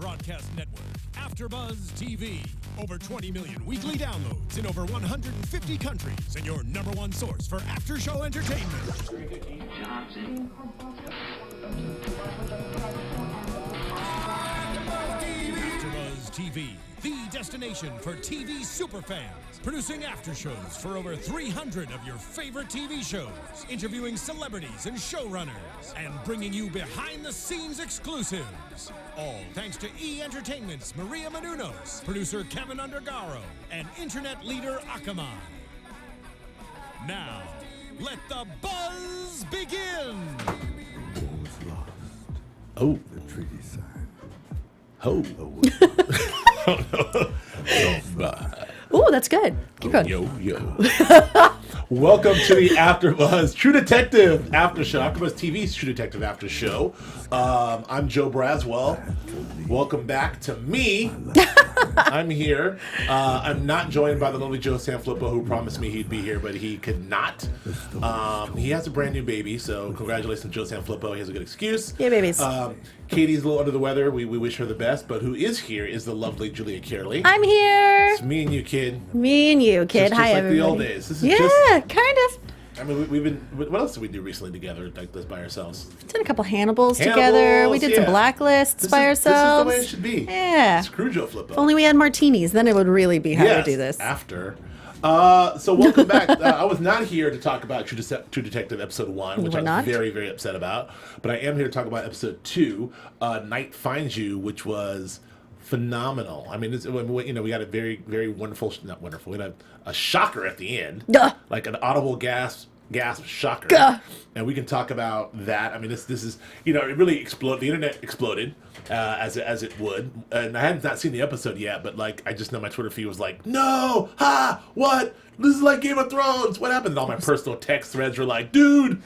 broadcast network, AFTERBUZZ TV. Over 20 million weekly downloads in over 150 countries, and your number one source for after-show entertainment. AFTERBUZZ TV, the destination for TV superfans. Producing after shows for over 300 of your favorite TV shows, interviewing celebrities and showrunners, and bringing you behind-the-scenes exclusives. All thanks to E! Entertainment's Maria Menounos, producer Kevin Undergaro, and internet leader Akamai. Now, let the buzz begin! Was lost. Oh. The treaty signed. Ho. Ooh, that's good. Keep going. Yo. Welcome to the AFTERBUZZ True Detective After Show. AFTERBUZZ TV's True Detective After Show. I'm Joe Braswell. Welcome back to me. I'm here. I'm not joined by the lovely Joe Sanfilippo, who promised me he'd be here, but he could not. He has a brand new baby, so congratulations, Joe Sanfilippo. He has a good excuse. Yeah, babies. Katie's a little under the weather. We wish her the best, but who is here is the lovely Julia Cearley. I'm here. It's me and you, kid. Me and you, kid. Just Hi, like everybody. the old days. This is yeah, kind of. I mean, we've been. What else did we do recently together, like this by ourselves? Did a couple Hannibals together. We did some blacklists by ourselves. This is the way it should be. Yeah. Screw Joe Flippo. If only we had martinis, then it would really be hard Yes, to do this. after. So welcome back. I was not here to talk about True Detective Episode 1, which were I'm not? very, very upset about. But I am here to talk about Episode 2, Night Finds You, which was phenomenal. I mean, we got a very, very wonderful, not wonderful, we had a shocker at the end. Duh. Like an audible gasp shocker. Gah. And we can talk about that. I mean, this is, it really exploded. The internet exploded, as it would. And I hadn't not seen the episode yet, but like, I just know my Twitter feed was like, no, what? This is like Game of Thrones. What happened? And all my personal text threads were like, dude,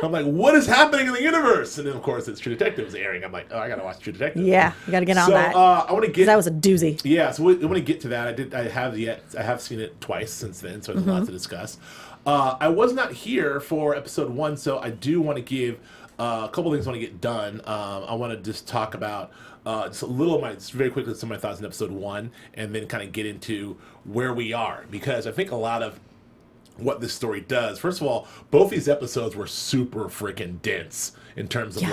I'm like, what is happening in the universe? And then, of course, it's True Detective is airing. I'm like, oh, I got to watch True Detective. Yeah, you got to get on that. I want to get. That was a doozy. Yeah, so I want to get to that. I have seen it twice since then, so there's a lot to discuss. I was not here for Episode 1, so I do want to give a couple things I want to get done. I want to just talk about just a little of very quickly, some of my thoughts in Episode 1, and then kind of get into where we are. Because I think a lot of what this story does, first of all, both these episodes were super freaking dense in terms of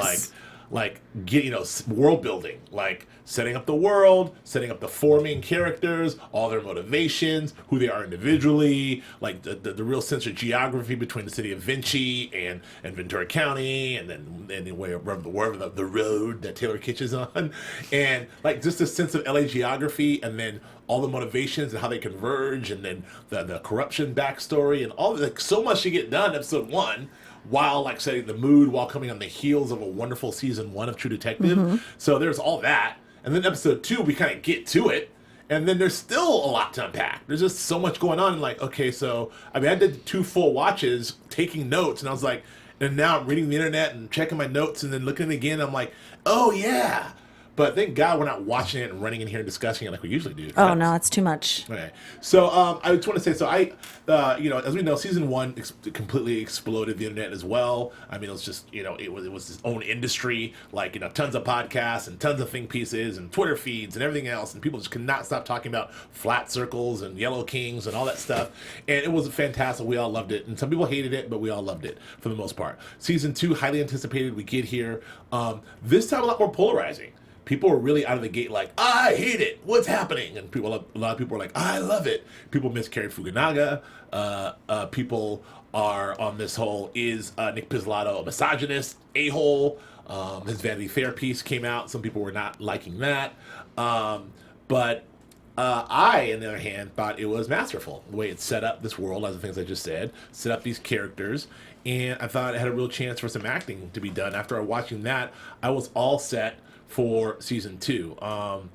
like getting, world building, like setting up the world, setting up the four main characters, all their motivations, who they are individually, like the real sense of geography between the city of Vinci and Ventura County, and then wherever the road that Taylor Kitsch is on, and like just a sense of LA geography, and then all the motivations and how they converge, and then the corruption backstory, and all like so much to get done in Episode 1. While like setting the mood, while coming on the heels of a wonderful season 1 of True Detective. So there's all that. And then Episode 2, we kind of get to it. And then there's still a lot to unpack. There's just so much going on. And like, okay, so, I did 2 full watches, taking notes. And I was like, and now I'm reading the internet and checking my notes and then looking again. I'm like, oh yeah. But thank God we're not watching it and running in here and discussing it like we usually do. Oh, no, it's too much. Okay. So I just want to say, as we know, season 1 completely exploded the internet as well. I mean, it was just, it was its own industry, like, tons of podcasts and tons of think pieces and Twitter feeds and everything else. And people just could not stop talking about flat circles and yellow kings and all that stuff. And it was fantastic. We all loved it. And some people hated it, but we all loved it for the most part. Season 2, highly anticipated. We get here. This time a lot more polarizing. People were really out of the gate like, I hate it. What's happening? And a lot of people are like, I love it. People miscarried Fukunaga. People are on this whole, is Nick Pizzolatto a misogynist, a-hole? His Vanity Fair piece came out. Some people were not liking that. But I, on the other hand, thought it was masterful. The way it set up this world, as the things I just said, set up these characters. And I thought it had a real chance for some acting to be done. After watching that, I was all set for season 2. And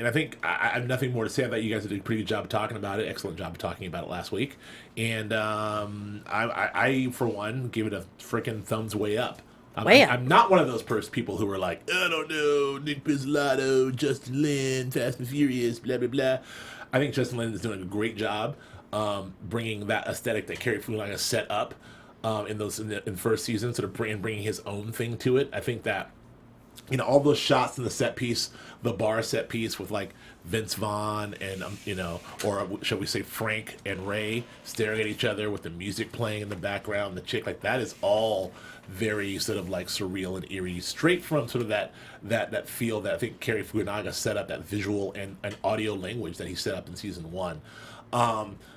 I think I have nothing more to say about it. You guys did a pretty good job of talking about it. Excellent job of talking about it last week. And I, for one, give it a freaking thumbs way up. I'm not one of those people who are like, I don't know, Nick Pizzolatto, Justin Lin, Fast and Furious, blah, blah, blah. I think Justin Lin is doing a great job bringing that aesthetic that Carrie Fukunaga set up in first season, sort of bringing his own thing to it. I think that all those shots in the set piece, the bar set piece with like Vince Vaughn and or shall we say Frank and Ray staring at each other with the music playing in the background, the chick, like that is all very sort of like surreal and eerie, straight from sort of that feel that I think Cary Fukunaga set up, that visual and audio language that he set up in season 1.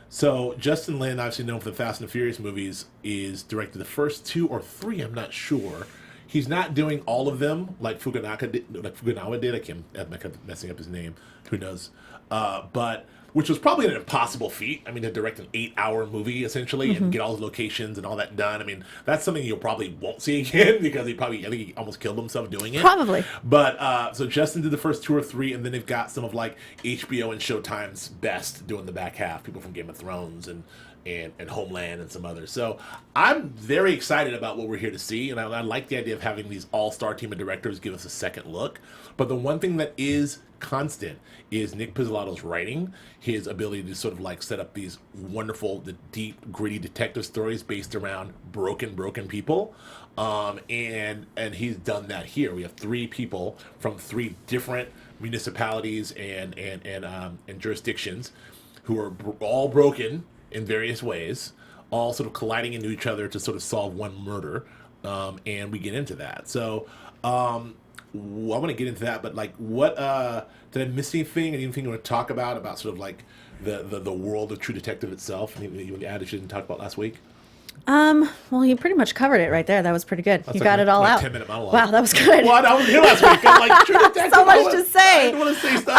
So Justin Lin, obviously known for the Fast and the Furious movies, is directed the first 2 or 3, I'm not sure. He's not doing all of them like Fukunaga did. I can't, I'm messing up his name. Who knows? But which was probably an impossible feat. I mean, to direct an 8-hour movie essentially and get all the locations and all that done. I mean, that's something you probably won't see again because I think he almost killed himself doing it. Probably. But so Justin did the first 2 or 3, and then they've got some of like HBO and Showtime's best doing the back half. People from Game of Thrones and Homeland and some others. So I'm very excited about what we're here to see, and I like the idea of having these all-star team of directors give us a second look. But the one thing that is constant is Nick Pizzolatto's writing, his ability to sort of like set up these wonderful, the deep, gritty detective stories based around broken people. And he's done that here. We have 3 people from 3 different municipalities and jurisdictions who are all broken in various ways, all sort of colliding into each other to sort of solve one murder, and we get into that. So I want to get into that, but like, what did I miss anything? Anything you want to talk about sort of like the world of True Detective itself? Anything you want to add that you didn't talk about last week? Well, you pretty much covered it right there. That was pretty good. That's you like got it all out. 10-minute monologue. Wow, that was good. Well, I was here last week. I'm like, True Detective. So much to say. I didn't want to say stuff.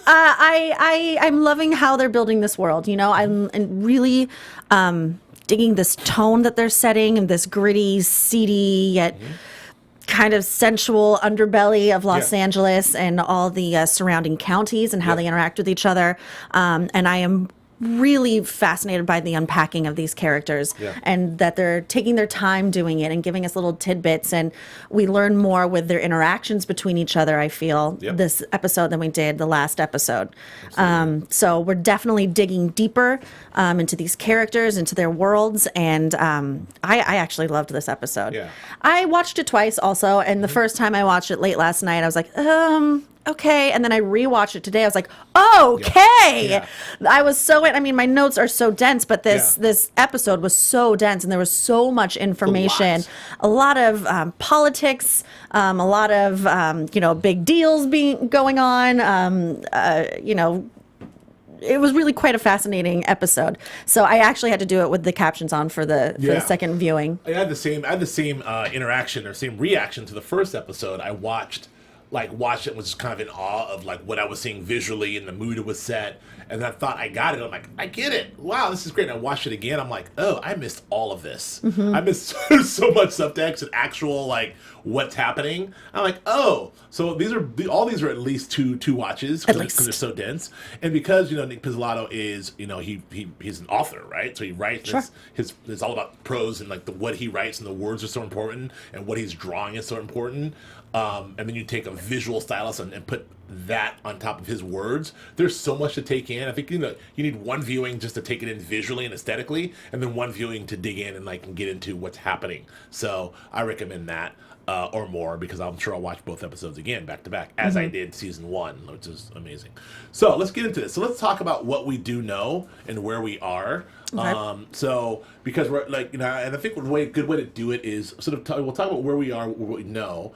I'm loving how they're building this world. I'm really digging this tone that they're setting and this gritty, seedy yet kind of sensual underbelly of Los Angeles and all the surrounding counties and how they interact with each other. And I am really fascinated by the unpacking of these characters and that they're taking their time doing it and giving us little tidbits, and we learn more with their interactions between each other, I feel, this episode than we did the last episode. So we're definitely digging deeper into these characters, into their worlds, and I actually loved this episode. I watched it twice also, and the first time I watched it late last night, I was like, okay. And then I rewatched it today. I was like, okay. I was so, my notes are so dense, but this episode was so dense and there was so much information, a lot of politics, a lot of, big deals going on, it was really quite a fascinating episode. So I actually had to do it with the captions on for the second viewing. I had the same interaction or same reaction to the first episode. I watched it and was just kind of in awe of like what I was seeing visually and the mood it was set. And I thought I got it. I'm like, I get it. Wow, this is great. And I watched it again. I'm like, oh, I missed all of this. I missed so much subtext and actual like what's happening. I'm like, oh, so all these are at least two watches because they're so dense. And because Nick Pizzolatto is he's an author, right? So he writes. It's all about prose and like what he writes, and the words are so important, and what he's drawing is so important. And then you take a visual stylus and put that on top of his words. There's so much to take in. I think you need one viewing just to take it in visually and aesthetically, and then one viewing to dig in and get into what's happening. So I recommend that or more, because I'm sure I'll watch both episodes again back to back as I did season 1, which is amazing. So let's get into this. So let's talk about what we do know and where we are. Okay. So because we're and I think a good way to do it is sort of we'll talk about where we are, what we know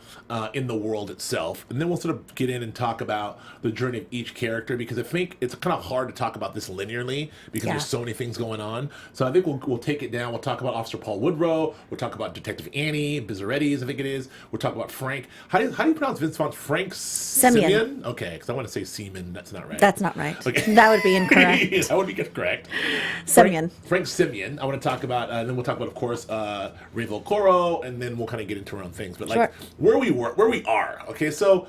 in the world itself, and then we'll sort of get in and talk about the journey of each character, because I think it's kind of hard to talk about this linearly because there's so many things going on. So I think we'll take it down. We'll talk about Officer Paul Woodrow. We'll talk about Detective Annie Bizzaretti's, I think it is. We'll talk about Frank. How do you pronounce Vince Vaughn's Frank Simeon? Okay, because I want to say Seaman. That's not right. That's not right. Okay. That would be incorrect. That would be correct. Simeon. Frank Simeon. I want to talk about, then we'll talk about, of course, Rayville Coro, and then we'll kind of get into our own things. But where we are. Okay, so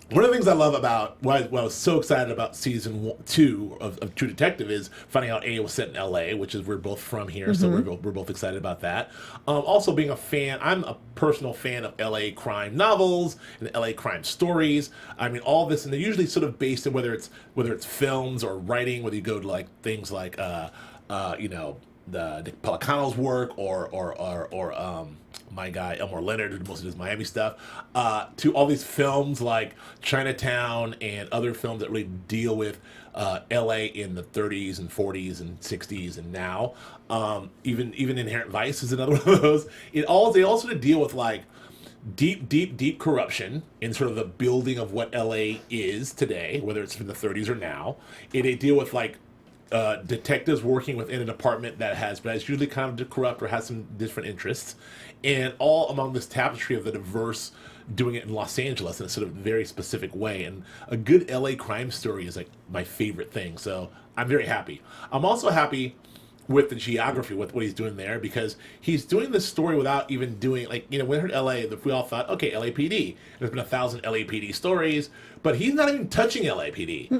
one of the things I love about why I was so excited about season 2 of True Detective is finding out it was set in L.A., which is we're both from here, so we're both excited about that. Also being a fan, I'm a personal fan of L.A. crime novels and L.A. crime stories. I mean, all this, and they're usually sort of based in whether it's films or writing, whether you go to like things like the Nick Pelicano's work or my guy Elmore Leonard, who mostly does Miami stuff, to all these films like Chinatown and other films that really deal with LA in the 30s and 40s and 60s and now. Even Inherent Vice is another one of those. They also deal with like deep corruption in sort of the building of what LA is today, whether it's in the 30s or now. They deal with like detectives working within a department that's usually kind of corrupt or has some different interests, and all among this tapestry of the diverse doing it in Los Angeles in a sort of very specific way. And a good LA crime story is like my favorite thing, so I'm very happy. I'm also happy with the geography, with what he's doing there, because he's doing this story without even doing, like, you know, when we heard LA, we all thought, okay, LAPD. There's been 1,000 LAPD stories, but he's not even touching LAPD.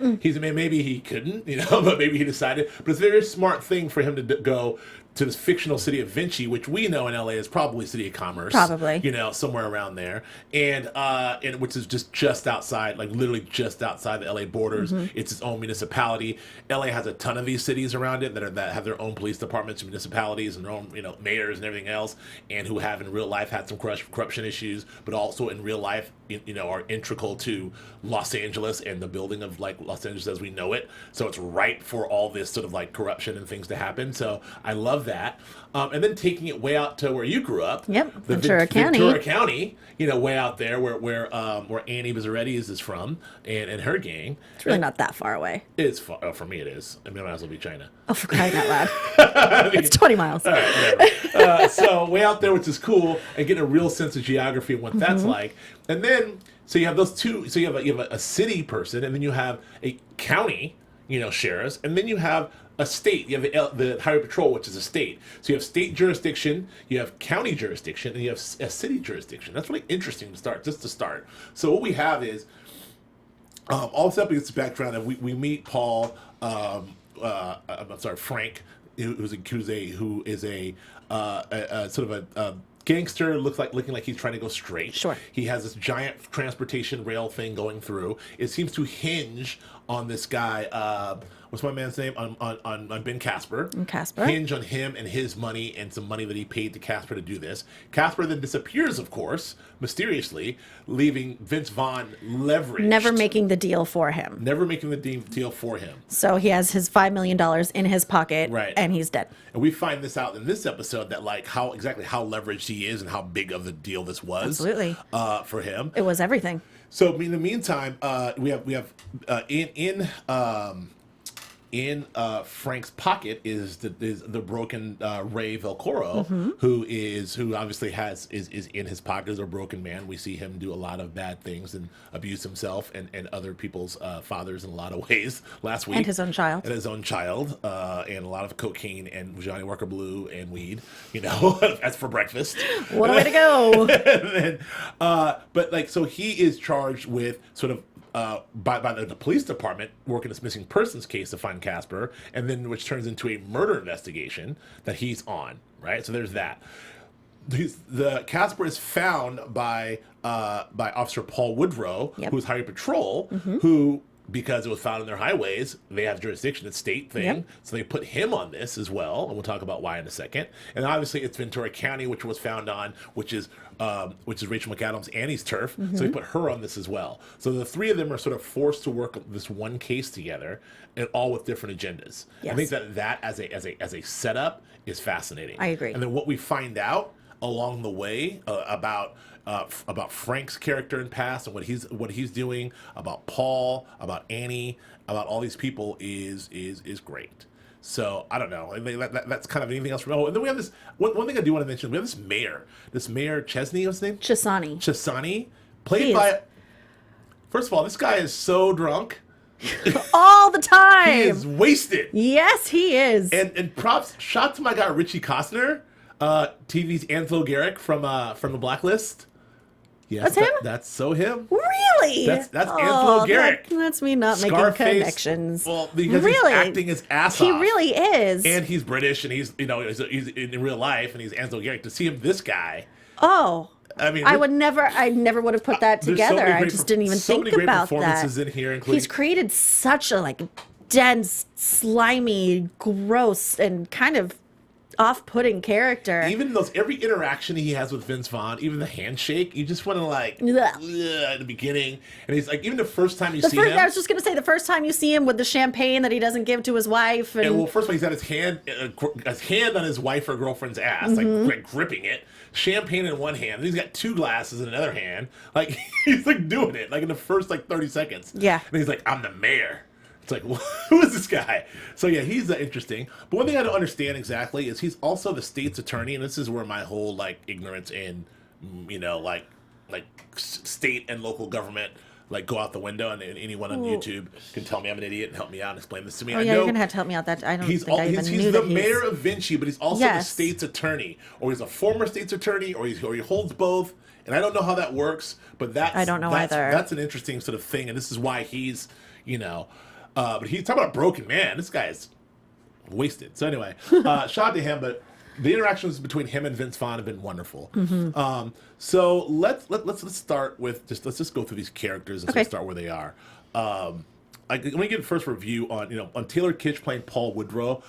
Maybe he couldn't, you know, but maybe he decided. But it's a very smart thing for him to go to this fictional city of Vinci, which we know in LA is probably City of Commerce. Probably. You know, somewhere around there. And which is just outside, like literally just outside the LA borders. It's its own municipality. LA has a ton of these cities around it that have their own police departments and municipalities and their own, you know, mayors and everything else, and who have in real life had some corruption issues, but also in real life, you know, are integral to Los Angeles and the building of like Los Angeles as we know it. So it's ripe for all this sort of like corruption and things to happen. So I love that. And then taking it way out to where you grew up. Yep, the Ventura County. Ventura County, you know, way out there where Annie Bizzaretti is from and her gang. It's really not that far away. It's far. Oh, for me it is. I mean, it might as well be China. Oh, for crying out loud. It's 20 miles. All right, whatever. So way out there, which is cool, and getting a real sense of geography and what that's like. And then, so you have those two, so you have a city person, and then you have a county, you know, sheriffs, and then you have a state. You have the Highway Patrol, which is a state. So you have state jurisdiction, you have county jurisdiction, and you have a city jurisdiction. That's really interesting to start. So what we have is, all this up against the background, and we meet Paul, Frank, who is a sort of a gangster, looking like he's trying to go straight. Sure. He has this giant transportation rail thing going through. It seems to hinge on this guy. What's my man's name? On Ben Casper. Casper. Hinge on him and his money and some money that he paid to Casper to do this. Casper then disappears, of course, mysteriously, leaving Vince Vaughn leveraged. Never making the deal for him. Never making the deal for him. So he has his $5 million in his pocket, Right. and he's dead. And we find this out in this episode that like how leveraged he is and how big of the deal this was. Absolutely. For him. It was everything. So in the meantime, we have in Frank's pocket is the broken Ray Velcoro, who obviously is in his pocket as a broken man. We see him do a lot of bad things and abuse himself and other people's fathers in a lot of ways last week. And his own child. And a lot of cocaine and Johnny Walker Blue and weed, you know, that's for breakfast. What a way to go. And then, but like, so he is charged with sort of by the police department working this missing persons case to find Casper, and then which turns into a murder investigation that he's on, right? So there's that. The Casper is found by Officer Paul Woodrow, who's Highway Patrol, who, because it was found in their highways, they have jurisdiction, it's state thing, so they put him on this as well, and we'll talk about why in a second. And obviously it's Ventura County, which was found on, which is Rachel McAdams' Annie's turf, so they put her on this as well. So the three of them are sort of forced to work this one case together, and all with different agendas. Yes. I think that as a setup is fascinating. I agree. And then what we find out along the way about Frank's character in past and what he's doing, about Paul, about Annie, about all these people is great. So I don't know. I mean, that's kind of anything else. Oh, and then we have this one thing I do want to mention. We have this mayor Chesney. What's his name? Chesani, played by. First of all, this guy is so drunk. All the time. He is wasted. Yes, he is. And props, shot to my guy Richie Costner, TV's Ansel Garrick from the Blacklist. Yes, That's him? That's so him. Really? That's Ansel Garrick. That's me not Scarface, making connections. Well, because really? he's acting his ass He off. really is. And he's British, and he's he's in real life, and he's Ansel Garrick. To see him, this guy. Oh. I mean, I never would have put that there's so together. many I great just didn't even so think many great about performances that. in here, including He's created such a dense, slimy, gross, and kind of off-putting character. Even those every interaction he has with Vince Vaughn, even the handshake, you just want to like Ugh. at the beginning, and he's like, even the first time you see him. I was just gonna say the first time you see him with the champagne that he doesn't give to his wife, and well, first of all, he's got his hand on his wife or girlfriend's ass, like gripping it, champagne in one hand, and he's got 2 glasses in another hand, like he's like doing it, like in the first like 30 seconds. Yeah, and he's like, I'm the mayor. It's like, well, who is this guy? So yeah, he's interesting. But one thing I don't understand exactly is he's also the state's attorney, and this is where my whole like ignorance in, like state and local government like go out the window. And anyone on YouTube can tell me I'm an idiot and help me out and explain this to me. Oh, I yeah, know you're gonna have to help me out. That I don't he's think I even knew the that mayor of Vinci, but he's also Yes. the state's attorney, or he's a former state's attorney, or he holds both. And I don't know how that works, but I don't know either. That's an interesting sort of thing, and this is why he's but he's talking about a broken man. This guy is wasted. So anyway, shout out to him. But the interactions between him and Vince Vaughn have been wonderful. So let's start with let's just go through these characters and sort of start where they are. Let me get the first review on Taylor Kitsch playing Paul Woodrow.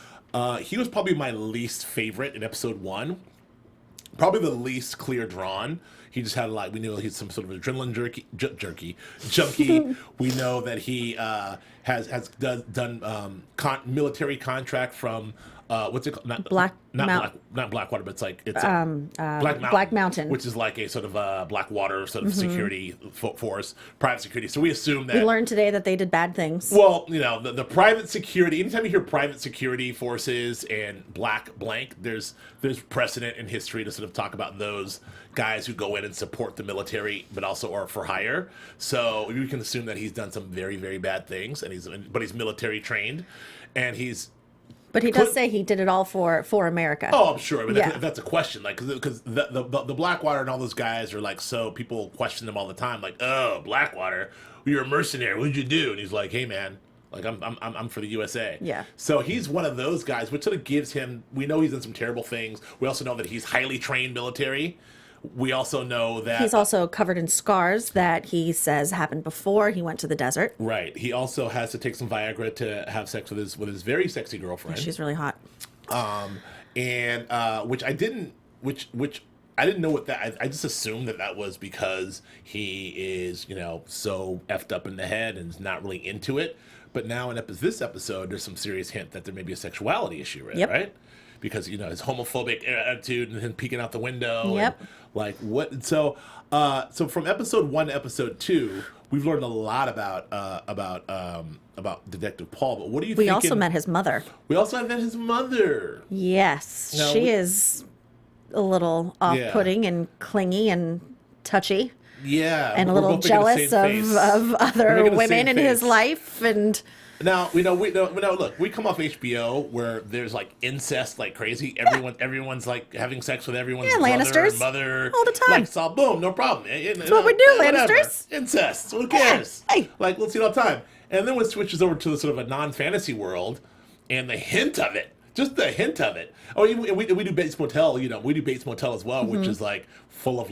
He was probably my least favorite in episode 1. Probably the least clear drawn. He just had we knew he's some sort of adrenaline junkie. We know that he has done military contract from what's it called? Not Blackwater, but it's Black Mountain, which is like a sort of Blackwater sort of security force, private security. So we assume that we learned today that they did bad things. Well, the private security. Anytime you hear private security forces and black blank, there's precedent in history to sort of talk about those guys who go in and support the military, but also are for hire. So we can assume that he's done some very, very bad things, and he's military trained, and he's. But he does say he did it all for America. Oh, I'm sure. I mean, that's a question. Like, because the Blackwater and all those guys are like, so people question them all the time. Like, oh, Blackwater, you're a mercenary. What'd you do? And he's like, hey, man, like I'm for the USA. Yeah. So he's one of those guys, which sort of gives him. We know he's done some terrible things. We also know that he's highly trained military. We also know that he's also covered in scars that he says happened before he went to the desert. Right. He also has to take some Viagra to have sex with his very sexy girlfriend. She's really hot. Which I didn't know what that. I just assumed that was because he is so effed up in the head and is not really into it. But now in this episode, there's some serious hint that there may be a sexuality issue, right? Because his homophobic attitude and him peeking out the window. Yep. And, like what? So from episode 1 to episode 2, we've learned a lot about Detective Paul. But what do you think? We also met his mother. We also met his mother. Yes, she is a little off-putting and clingy and touchy. Yeah, and a little jealous of other women in his life and. Now we know. Look, we come off HBO where there's like incest like crazy. Everyone's like having sex with everyone's mother all the time. Like, so boom, no problem. That's what we do, Lannisters. Incest. Who cares? Hey. Like, let's see it all the time. And then when it switches over to sort of a non-fantasy world, and the hint of it, just the hint of it. Oh, we do Bates Motel. We do Bates Motel as well, which is like full of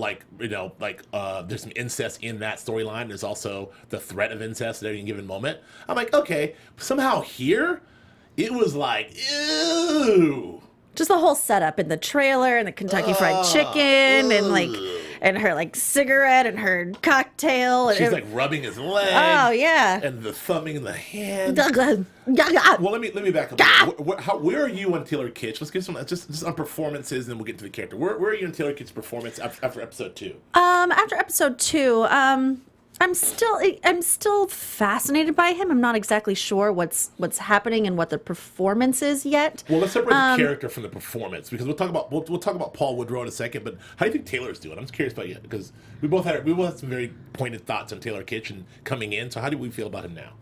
there's some incest in that storyline. There's also the threat of incest at any given moment. I'm like, okay, somehow here, it was like, ew. Just the whole setup in the trailer and the Kentucky Fried Chicken and her like cigarette and her cocktail. And she's like rubbing his leg. Oh yeah. And the thumbing in the hand. Well, let me back up. Where are you on Taylor Kitsch? Let's give some just on performances, and then we'll get into the character. Where are you on Taylor Kitsch's performance after episode 2? After episode 2, I'm still fascinated by him. I'm not exactly sure what's happening and what the performance is yet. Well, let's separate the character from the performance, because we'll talk about Paul Woodrow in a second. But how do you think Taylor's doing? I'm just curious about you, because we both had some very pointed thoughts on Taylor Kitsch and coming in. So how do we feel about him now?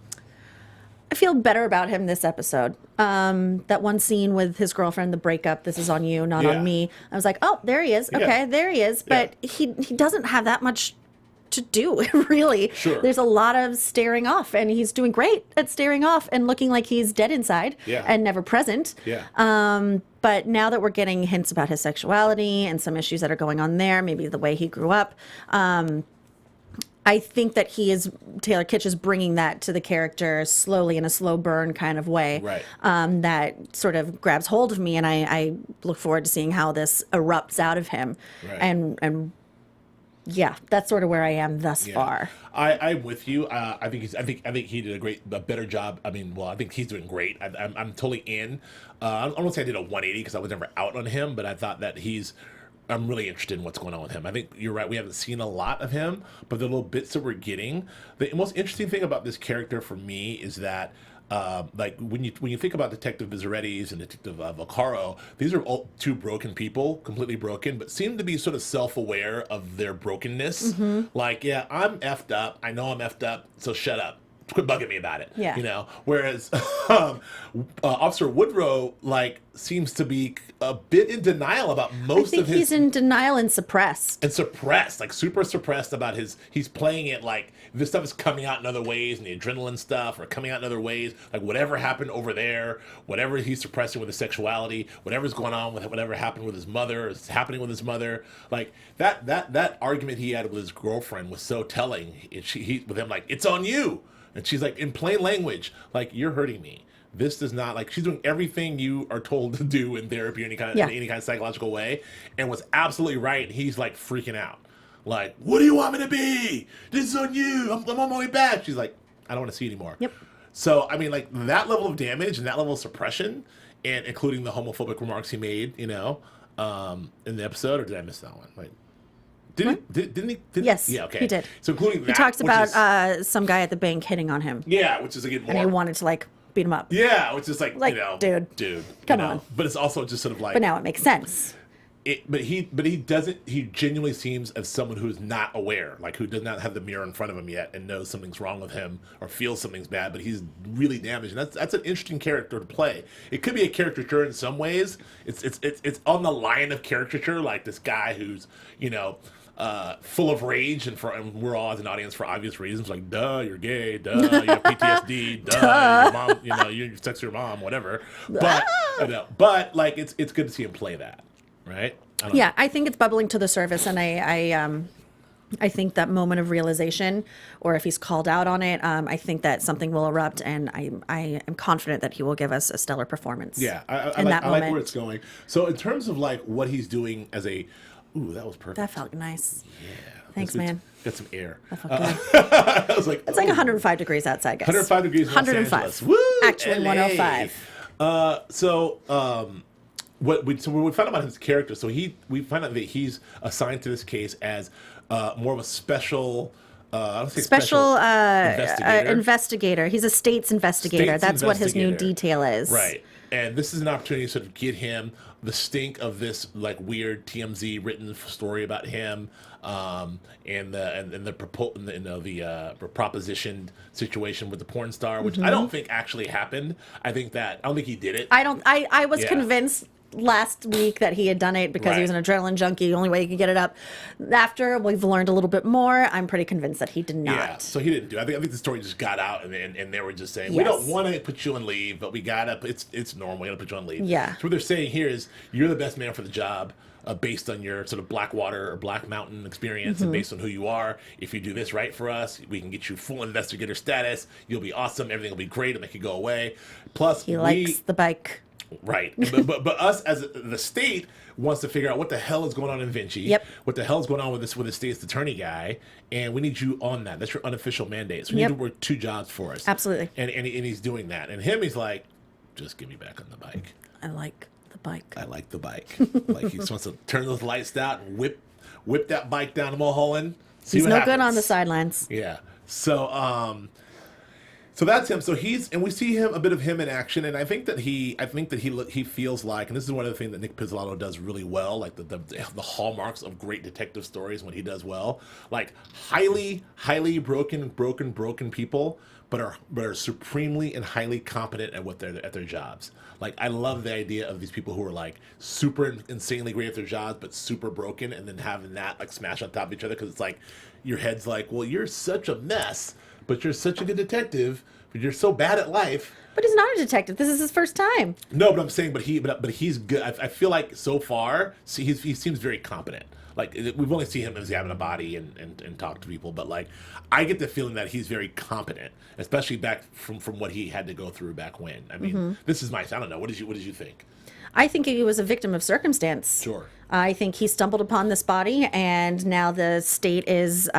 I feel better about him this episode. That one scene with his girlfriend, the breakup. This is on you, not on me. I was like, oh, there he is. Okay, there he is. But he doesn't have that much to do, really. Sure. There's a lot of staring off, and he's doing great at staring off and looking like he's dead inside and never present. But now that we're getting hints about his sexuality and some issues that are going on there, maybe the way he grew up, I think that Taylor Kitsch is bringing that to the character slowly in a slow burn kind of way. Right. That sort of grabs hold of me, and I look forward to seeing how this erupts out of him. Right. And yeah, that's sort of where I am thus far. I'm with you. I think he did a better job. I mean, well, I think he's doing great. I'm totally in. I don't say I did a 180 because I was never out on him, but I thought that I'm really interested in what's going on with him. I think you're right. We haven't seen a lot of him, but the little bits that we're getting. The most interesting thing about this character for me is that, like when you think about Detective Bizzaretti's and Detective Vaccaro, these are all two broken people, completely broken, but seem to be sort of self-aware of their brokenness. Like, yeah, I'm effed up. I know I'm effed up, so shut up. Quit bugging me about it. Yeah. You know. Whereas Officer Woodrow seems to be a bit in denial about most of his. He's in denial and suppressed. Like super suppressed about he's playing it like this stuff is coming out in other ways, and the adrenaline stuff are coming out in other ways. Like whatever happened over there, whatever he's suppressing with his sexuality, whatever's going on with whatever happened with his mother, is happening with his mother. Like that argument he had with his girlfriend was so telling. He with him like, it's on you. And she's like, in plain language, like, you're hurting me. This does not, like, she's doing everything you are told to do in therapy or any kind of psychological way, and was absolutely right. And he's like freaking out, like, what do you want me to be? This is on you. I'm on my way back. She's like, I don't want to see you anymore. Yep. So I mean, like that level of damage and that level of suppression, and including the homophobic remarks he made, in the episode, or did I miss that one? Like. Didn't he? Yes. Yeah. Okay. He did. So including that, he talks about some guy at the bank hitting on him. Yeah, which is again more. And he wanted to beat him up. Yeah, which is like dude, come on. But it's also just sort of like. But now it makes sense. But he doesn't. He genuinely seems as someone who is not aware, like who does not have the mirror in front of him yet and knows something's wrong with him or feels something's bad. But he's really damaged, and that's an interesting character to play. It could be a caricature in some ways. It's on the line of caricature, like this guy who's full of rage, and we're all as an audience for obvious reasons, like duh, you're gay, duh, you have PTSD, duh, your mom, you sex your mom, whatever. But like it's good to see him play that, right? I think it's bubbling to the surface, and I think that moment of realization, or if he's called out on it, I think that something will erupt, and I am confident that he will give us a stellar performance. Yeah, I like where it's going. So in terms of like what he's doing as a ooh, that was perfect. That felt nice. Yeah. Thanks, man. Got some air. That felt good. I was like, it's like 105 degrees outside, guys. 105 degrees in Los 105. Angeles. Woo! Actually, LA. 105. What we found out about his character, so we find out that he's assigned to this case as more of a special. I don't say special investigator. He's a state's investigator. That's what his new detail is. Right. And this is an opportunity to sort of get him the stink of this like weird TMZ written story about him, and the propositioned situation with the porn star, which I don't think actually happened. I don't think he did it. I was convinced last week that he had done it because he was an adrenaline junkie. The only way he could get it up. After we've learned a little bit more, I'm pretty convinced that he did not. Yeah, so he didn't do it. I think the story just got out, and they were just saying, we don't want to put you on leave, but we gotta. It's normal. We gotta put you on leave. Yeah. So what they're saying here is you're the best man for the job. Based on your sort of Blackwater or Black Mountain experience, and based on who you are, if you do this right for us, we can get you full investigator status. You'll be awesome. Everything will be great, and make you go away. Plus, he likes the bike. Right, but us as the state wants to figure out what the hell is going on in Vinci. Yep. What the hell is going on with the state's attorney guy, and we need you on that. That's your unofficial mandate. So you need to work two jobs for us. Absolutely. And he's doing that. And he's like, just get me back on the bike. I like the bike. Like he just wants to turn those lights out and whip that bike down to Mulholland. He's no good on the sidelines. Yeah. So that's him. So we see a bit of him in action, and I think that he feels like, and this is one of the things that Nick Pizzolatto does really well, like the hallmarks of great detective stories when he does well, like highly broken people, but are supremely and highly competent at their jobs. Like I love the idea of these people who are like super insanely great at their jobs, but super broken, and then having that like smash on top of each other, because it's like your head's like, well, you're such a mess. But you're such a good detective. but you're so bad at life. But he's not a detective. This is his first time. No, but I'm saying, but he's good. I feel like so far, he seems very competent. Like, we've only seen him as having a body and talk to people, but like, I get the feeling that he's very competent, especially back from what he had to go through back when. I mean, this is I don't know. What did you think? I think he was a victim of circumstance. Sure. I think he stumbled upon this body, and now the state is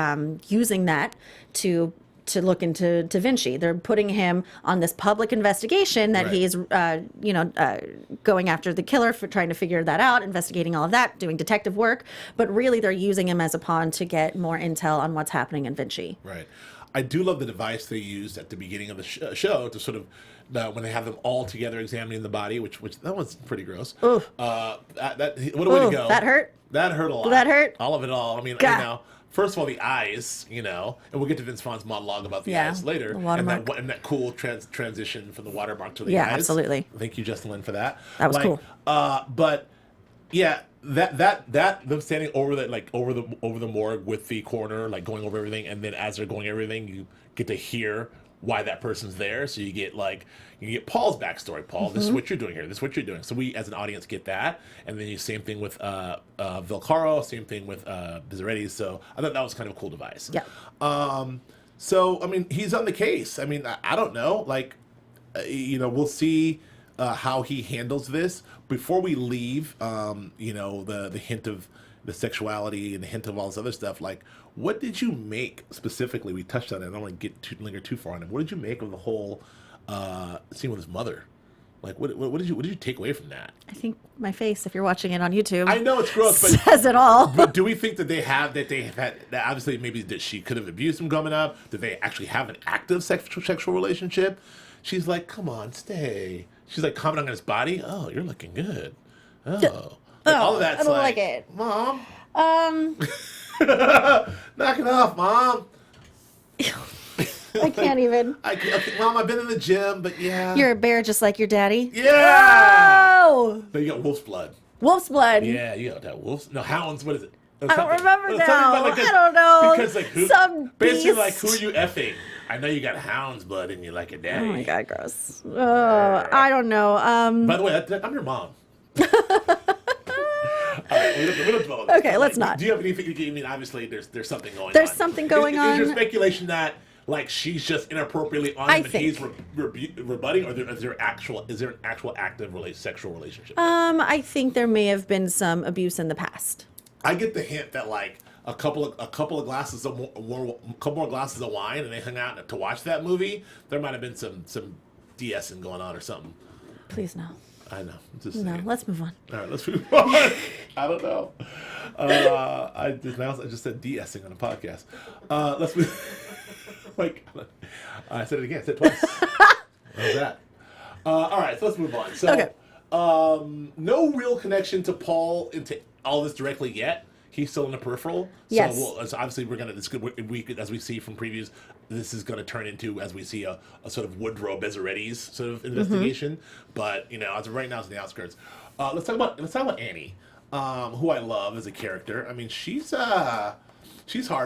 using that to look into Da Vinci. They're putting him on this public investigation that he's, going after the killer, for trying to figure that out, investigating all of that, doing detective work. But really, they're using him as a pawn to get more intel on what's happening in Vinci. Right. I do love the device they used at the beginning of the show to sort of, when they have them all together examining the body, which that was pretty gross. Ooh. What a way to go. That hurt? That hurt a lot. That hurt? All of it all. I mean, first of all, the eyes, and we'll get to Vince Vaughn's monologue about the eyes later. The watermark. And that cool transition from the watermark to the eyes. Yeah, absolutely. Thank you, Justin Lin, for that. That was cool. But yeah, that them standing over the morgue with the coroner, like going over everything, and then as they're going everything, you get to hear why that person's there. So you get Paul's backstory. Paul, this is what you're doing here. This is what you're doing. So we, as an audience, get that. And then same thing with Vilcaro, same thing with Bizzaretti. So I thought that was kind of a cool device. Yeah. So, I mean, he's on the case. I mean, I don't know. Like, we'll see how he handles this. Before we leave, the hint of the sexuality and the hint of all this other stuff, like, what did you make specifically? We touched on it. I don't want to linger too far on it. What did you make of the whole scene with his mother? Like, what did you take away from that? I think my face, if you're watching it on YouTube, I know it's gross, but says it all. But do we think that they have had that? Obviously, maybe that she could have abused him growing up. Did they actually have an active sexual relationship? She's like, come on, stay. She's like commenting on his body. Oh, you're looking good. Oh, all of that's I don't like it, Mom. Knock it off, Mom. I can't even. Mom, I've been in the gym, but yeah. You're a bear just like your daddy? Yeah! Oh! But you got wolf's blood. Wolf's blood? Yeah, you got that wolf's. No, hounds, what is it? I don't remember now. I don't know. Because, like, basically, like, who are you effing? I know you got hound's blood and you like it, daddy. Oh, my God, gross. Oh, I don't know. By the way, I'm your mom. All right, we don't dwell on this. Okay, let's not. Do you have anything? I mean, obviously, there's something going on. There's something going on. Is there speculation that, like, she's just inappropriately on him and he's rebutting, or is there an actual active sexual relationship? I think there may have been some abuse in the past. I get the hint that, like, a couple of glasses of more glasses of wine, and they hung out to watch that movie. There might have been some DSing going on or something. Please no. I know. Just no, let's move on. All right, let's move on. I don't know. I just said DSing on a podcast. Let's move. Like, I said it again. I said it twice. How's that? All right, so let's move on. So, okay. No real connection to Paul into all this directly yet. He's still in the peripheral. Yes. So obviously as we see from previews, this is going to turn into, as we see, a sort of Woodrow Bezzaretti's sort of investigation. But as of right now, it's in the outskirts. Let's talk about Annie, who I love as a character. I mean, she's hard.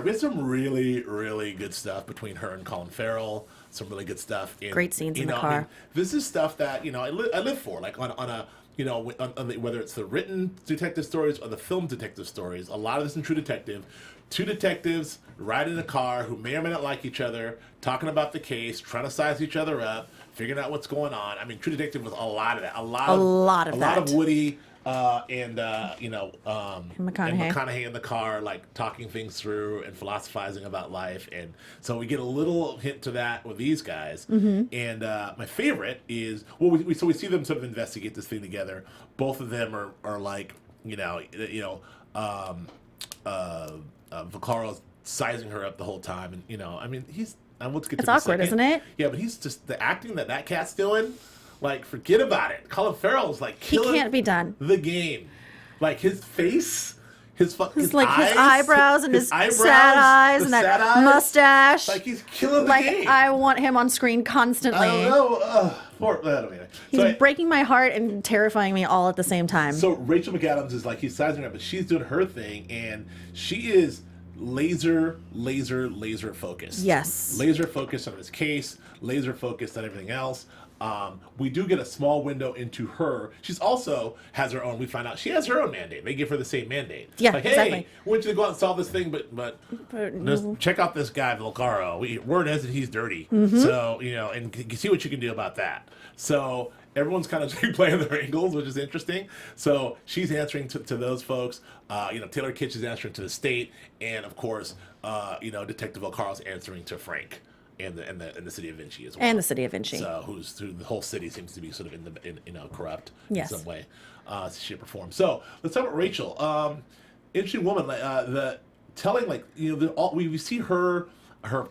We had some really, really good stuff between her and Colin Farrell. Some really good stuff. Great scenes in the car. I mean, this is stuff that I live for. Like on a. Whether it's the written detective stories or the film detective stories, a lot of this in True Detective. Two detectives riding in a car who may or may not like each other, talking about the case, trying to size each other up, figuring out what's going on. I mean, True Detective was a lot of that. A lot of Woody and McConaughey in the car, like talking things through and philosophizing about life. And so we get a little hint to that with these guys. Mm-hmm. And my favorite is we see them sort of investigate this thing together. Both of them are like Vicaro's sizing her up the whole time, and I mean it's awkward, isn't it? Yeah, but he's just the acting that cat's doing. Like, forget about it. Colin Farrell's like killing. He can't be done. The game, like his face, his eyebrows and his sad eyes and that mustache. Like he's killing the game. Like I want him on screen constantly. I don't know. He's breaking my heart and terrifying me all at the same time. So Rachel McAdams is like, he's sizing her up, but she's doing her thing, and she is laser focused. Yes. Laser focused on this case, laser focused on everything else. We do get a small window into her. She's also has her own. We find out she has her own mandate. They give her the same mandate. Yeah, like, hey, exactly. we want you to go out and solve this thing, but just check out this guy Volcaro. Word is that he's dirty. So and see what you can do about that. So everyone's kind of playing their angles, which is interesting. So she's answering to those folks. Taylor Kitsch is answering to the state, and of course, Detective Volcaro's answering to Frank. And the city of Vinci as well. And the city of Vinci. So who the whole city seems to be sort of corrupt Yes. in some way, shape or form. So let's talk about Rachel. Interesting woman. The telling we see her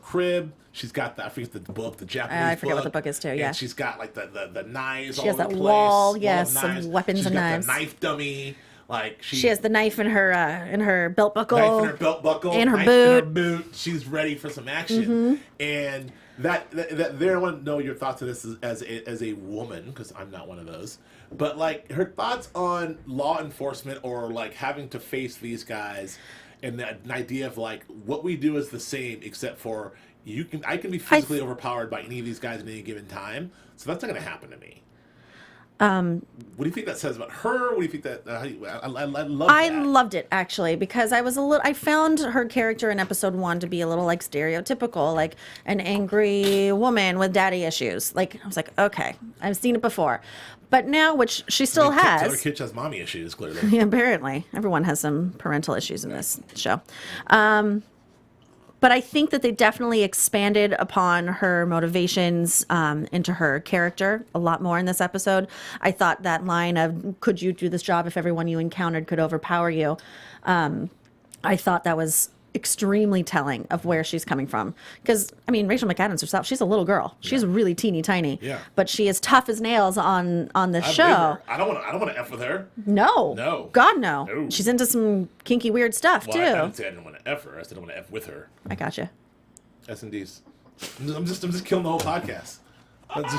crib. She's got I forget the book, the Japanese book. I forget what the book is too. Yeah. And she's got like the knives. She all has over that the place, wall. of Yes, knives. some weapons She's and got knives. The knife dummy. Like she has the knife in her belt buckle. Knife in her belt buckle. And her knife boot. in her boot. She's ready for some action. And that there, I want to know your thoughts on this as a woman, because I'm not one of those. But like her thoughts on law enforcement, or like having to face these guys, and an idea of like what we do is the same, except for I can be physically overpowered by any of these guys at any given time. So that's not going to happen to me. What do you think that says about her? What do you think that I love I that. loved it actually, because I found her character in episode 1 to be a little like stereotypical, like an angry woman with daddy issues. Like I was like, okay, I've seen it before. But now, which she still has. Taylor Kitsch has mommy issues, clearly. Yeah, apparently. Everyone has some parental issues in this show. But I think that they definitely expanded upon her motivations into her character a lot more in this episode. I thought that line of, could you do this job if everyone you encountered could overpower you? I thought that was extremely telling of where she's coming from. Because, I mean, Rachel McAdams herself, she's a little girl. She's really teeny tiny. Yeah. But she is tough as nails on the I show. believe her. I don't want to F with her. No. No. God, no. No. She's into some kinky, weird stuff, Well, too. I didn't say I didn't want to F her. I said I want to F with her. I gotcha. S&Ds. I'm just killing the whole podcast. All right.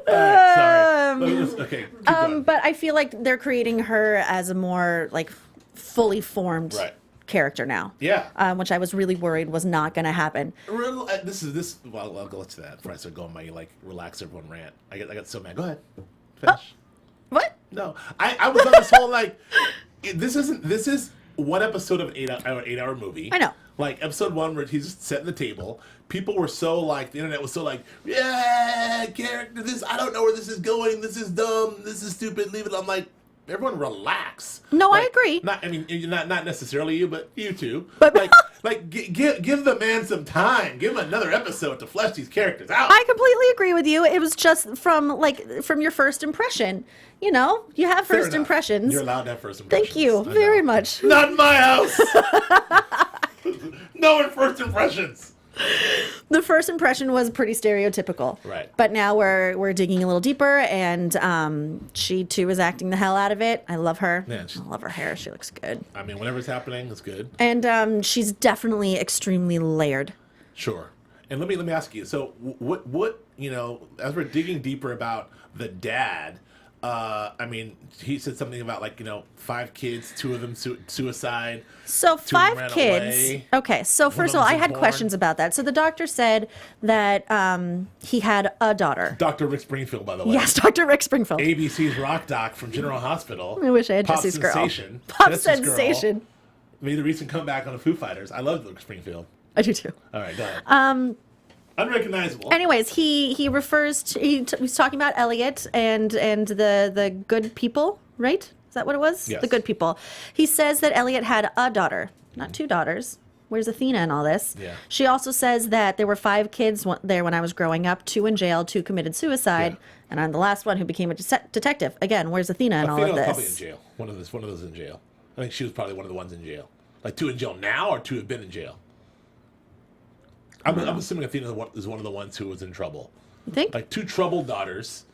Sorry. Okay. Keep going. But I feel like they're creating her as a more like fully formed Right. character now. Yeah. Which I was really worried was not going to happen. Well, I'll go to that before I start going my like relax everyone rant. I got so mad. Go ahead. Finish. What? No, I was on this whole like, this is one episode of an 8-hour movie. I know. Like episode 1 where he's just setting the table. People were so like, the internet was so like, yeah, character, I don't know where this is going. This is dumb. This is stupid. Leave it. I'm like, everyone relax. No, I Like, agree. Not necessarily you, but you too. But- give the man some time. Give him another episode to flesh these characters out. I completely agree with you. It was just from your first impression. You know, you have Fair first enough. impressions. You're allowed to have first impressions. Thank you I very know. much. Not in my house. No first impressions. The first impression was pretty stereotypical. Right. But now we're digging a little deeper, and she too is acting the hell out of it. I love her. Yeah, I love her hair. She looks good. I mean, whatever's happening is good. And she's definitely extremely layered. Sure. And let me ask you. So, what as we're digging deeper about the dad, I mean, he said something about 5 kids, 2 of them suicide. So 2 ran 5 kids. away. Okay, so first of all, I had born. questions about that. So the doctor said that he had a daughter. Dr. Rick Springfield, by the way. Yes, Dr. Rick Springfield. ABC's rock doc from General Hospital. I wish I had Pop Jesse's girl. sensation. Pop Jesse's girl sensation. made the recent comeback on the Foo Fighters. I love Rick Springfield. I do too. All right, go ahead. Unrecognizable. Anyways, he refers to he's talking about Elliot and the good people, right? Is that what it was? Yes. The good people. He says that Elliot had a daughter, not 2 daughters. Where's Athena in all this? Yeah. She also says that there were 5 kids there when I was growing up. 2 in jail, 2 committed suicide, Yeah. and I'm the last one who became a detective. Again, where's Athena in all Athena of was this? probably in jail. One of those in jail. I think she was probably one of the ones in jail. Like 2 in jail now, or 2 have been in jail. I'm assuming Athena is one of the ones who was in trouble. You think? Like 2 troubled daughters,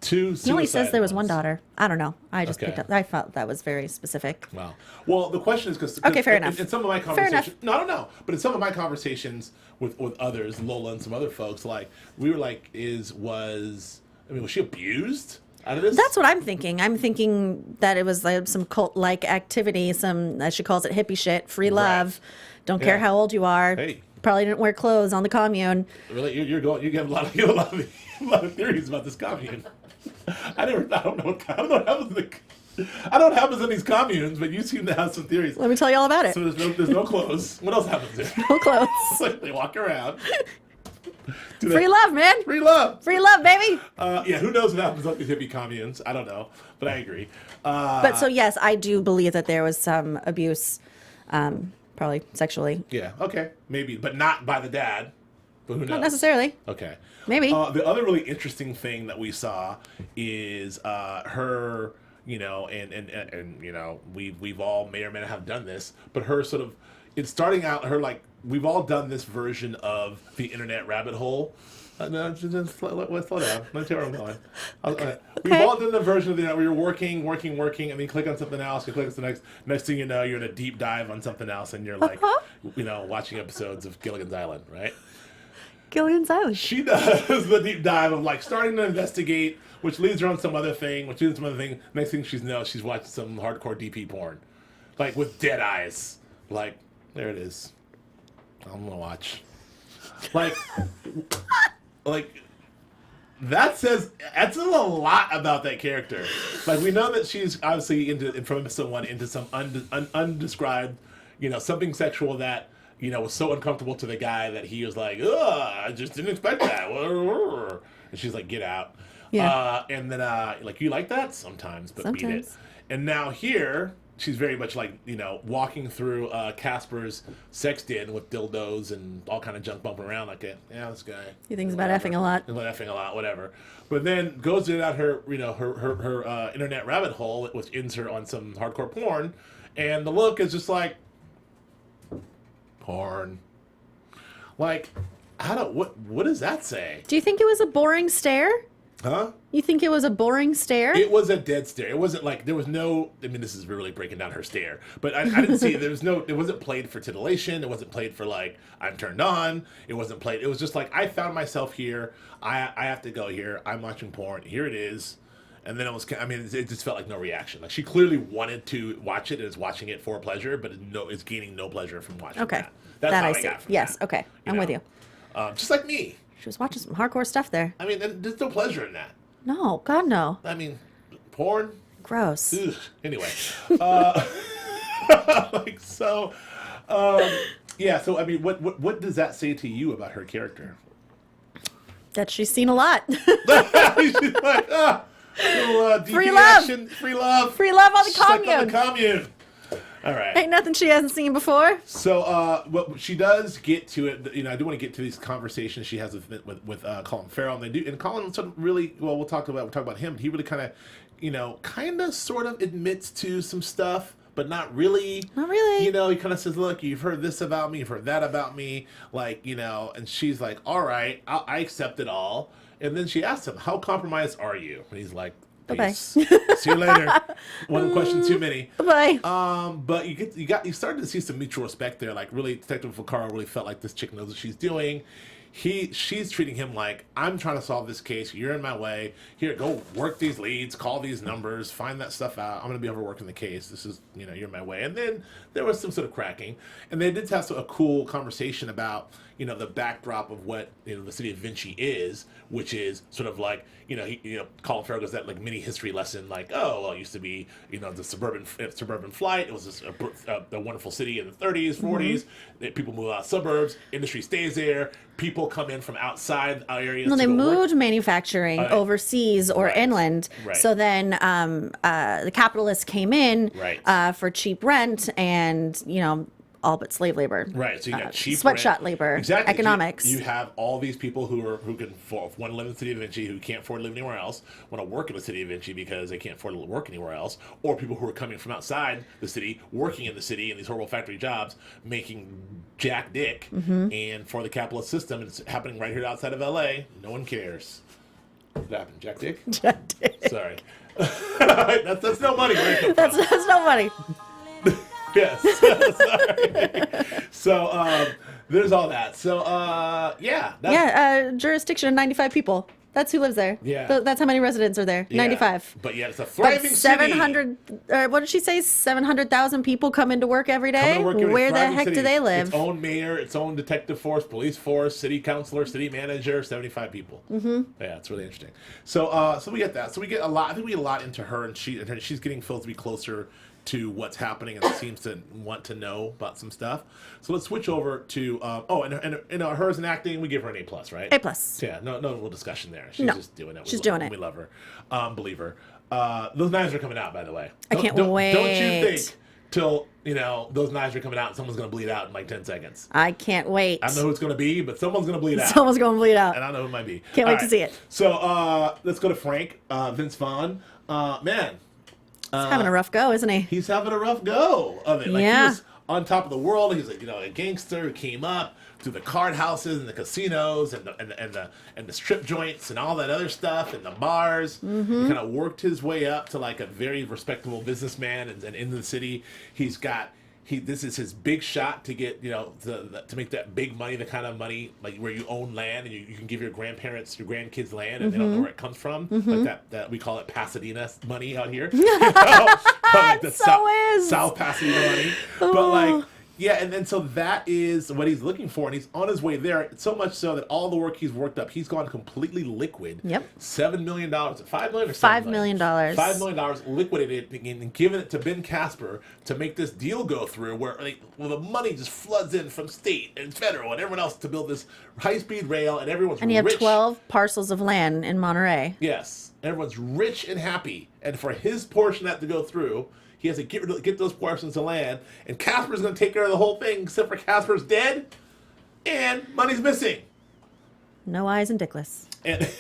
2 suicide He only says there was ones. 1 daughter. I don't know. I just Okay. picked up. I felt that was very specific. Wow. Well, the question is because Okay, fair enough. In some of my Fair enough. conversations, no, I don't know, but in some of my conversations with others, Lola and some other folks, like we were like, was she abused? out of this? That's what I'm thinking. I'm thinking that it was like some cult-like activity, some, as she calls it, hippie shit, free love. Don't care how old you are. Hey. Probably didn't wear clothes on the commune. Really, you have a lot of theories about this commune. I don't know what happens in these communes, but you seem to have some theories. Let me tell you all about it. So there's no clothes. What else happens there? No clothes. Like they walk around. Free love, man. Free love. Free love, baby. Yeah, who knows what happens at these hippie communes? I don't know, but I agree. But so yes, I do believe that there was some abuse, probably sexually. Yeah, okay, maybe, but not by the dad. But who knows? Not necessarily. Okay. Maybe. The other really interesting thing that we saw is her, you know, and you know, we've all may or may not have done this, but her sort of, it's starting out, her like, we've all done this version of the internet rabbit hole. No, just slow down. Let me tell you where I'm going. Okay. We've all done the version of the internet where you're working, and then you click on something else, you click on the next thing you know, you're in a deep dive on something else, and you're like, you know, watching episodes of Gilligan's Island, right? Gilligan's Island. She does the deep dive of like starting to investigate, which leads her on some other thing, Next thing she's watching some hardcore DP porn, like with dead eyes. Like, there it is. I'm gonna watch. Like that says a lot about that character. Like, we know that she's obviously from episode 1 into some undescribed, you know, something sexual that, you know, was so uncomfortable to the guy that he was like, ugh, I just didn't expect that. And she's like, get out. Yeah. And then, like, you like that? Sometimes, but beat it. Sometimes. And now here, she's very much like, you know, walking through Casper's sex den with dildos and all kind of junk bumping around like, yeah, this guy. He thinks about effing a lot. About effing a lot, whatever. But then goes down her, you know, her internet rabbit hole, which ends her on some hardcore porn, and the look is just like, porn. Like, what does that say? Do you think it was a boring stare? Huh? You think it was a boring stare? It was a dead stare. It wasn't like, there was no, I mean, this is really breaking down her stare, but I didn't see, it wasn't played for titillation. It wasn't played for like, I'm turned on. It wasn't played. It was just like, I found myself here. I have to go here. I'm watching porn. Here it is. And then it just felt like no reaction. Like, she clearly wanted to watch it and is watching it for pleasure, but it's gaining no pleasure from watching okay. that. That's how I I see. got from Yes, that, okay. I'm with you. Just like me. She was watching some hardcore stuff there. I mean, there's no pleasure in that. No, God, no. I mean, porn? Gross. Ugh. Anyway. Yeah, so, I mean, what does that say to you about her character? That she's seen a lot. She's like, little, Free DP love. action, free love. Free love on the She's like, commune. on the commune. All right. Ain't nothing she hasn't seen before. So, well, she does get to it. You know, I do want to get to these conversations she has with Colin Farrell, and they do. And Colin sort of really, well, we'll talk about him. He really kind of, you know, sort of admits to some stuff, but not really. Not really. You know, he kind of says, "Look, you've heard this about me, you've heard that about me," like, you know. And she's like, "All right, I accept it all." And then she asks him, "How compromised are you?" And he's like, Bye-bye. See you later. One question too many. Bye. But you started to see some mutual respect there. Like, really, Detective Vaccaro really felt like this chick knows what she's doing. She's treating him like, I'm trying to solve this case. You're in my way. Here, go work these leads, call these numbers, find that stuff out. I'm going to be overworking the case. This is, you know, you're in my way. And then there was some sort of cracking. And they did have a cool conversation about, you know, the backdrop of what, you know, the city of Vinci is, which is sort of like, Colin Farrell goes that like mini history lesson, like, oh, well, it used to be, you know, the suburban flight. It was a wonderful city in the 30s, 40s. People move out suburbs. Industry stays there. People come in from outside areas. No, they moved work. manufacturing overseas or inland. Right. So then the capitalists came in for cheap rent and, you know, all but slave labor. Right, so you got cheap sweatshop rent. labor, exactly. economics. You have all these people who can want to live in the city of Vinci, who can't afford to live anywhere else, want to work in the city of Vinci because they can't afford to work anywhere else, or people who are coming from outside the city, working in the city in these horrible factory jobs, making jack dick, and for the capitalist system, and it's happening right here outside of LA. No one cares. What happened, jack dick? Jack dick. Sorry. that's no money. That's no money. Yes. Sorry. So there's all that. So yeah. Jurisdiction of 95 people. That's who lives there. Yeah. That's how many residents are there. Yeah. 95. But yeah, it's a But thriving 700, what did she say? 700,000 people come into work every day? Where the heck do they live? Its own mayor, its own detective force, police force, city councilor, city manager, 75 people. Mm-hmm. Yeah, it's really interesting. So so we get that. So we get a lot. I think we get a lot into her, and she's getting Phil to be closer to what's happening and seems to want to know about some stuff. So let's switch over to and hers in acting, we give her an A+, right? A+. Yeah, no real discussion there. She's just doing it. She's doing it. We love her. Believe her. Those knives are coming out, by the way. I can't wait. Don't you think till those knives are coming out and someone's gonna bleed out in like 10 seconds. I can't wait. I don't know who it's gonna be, but someone's gonna bleed out. Someone's gonna bleed out. And I know who it might be. Can't wait to see it. So let's go to Frank, Vince Vaughn. Man. He's having a rough go, isn't he? He's having a rough go of it. Like, yeah. He was on top of the world. He's like, a gangster who came up through the card houses and the casinos and the strip joints and all that other stuff and the bars. Mm-hmm. He kind of worked his way up to like a very respectable businessman and in the city. This is his big shot to get, to make that big money, the kind of money like where you own land and you can give your grandkids land and they don't know where it comes from. Like that we call it Pasadena money out here. Like the South Pasadena money. But like, yeah, and then so that is what he's looking for, and he's on his way there. So much so that all the work he's worked up, he's gone completely liquid. Yep. $7 million, $5 million or $5 million. $5 million liquidated and given it to Ben Casper to make this deal go through, where the money just floods in from state and federal and everyone else to build this high-speed rail, and everyone's And you have rich. 12 parcels of land in Monterey. Yes, everyone's rich and happy, and for his portion of that to go through, he has to get those portions of land, and Casper's going to take care of the whole thing, except for Casper's dead, and money's missing. No eyes and dickless. And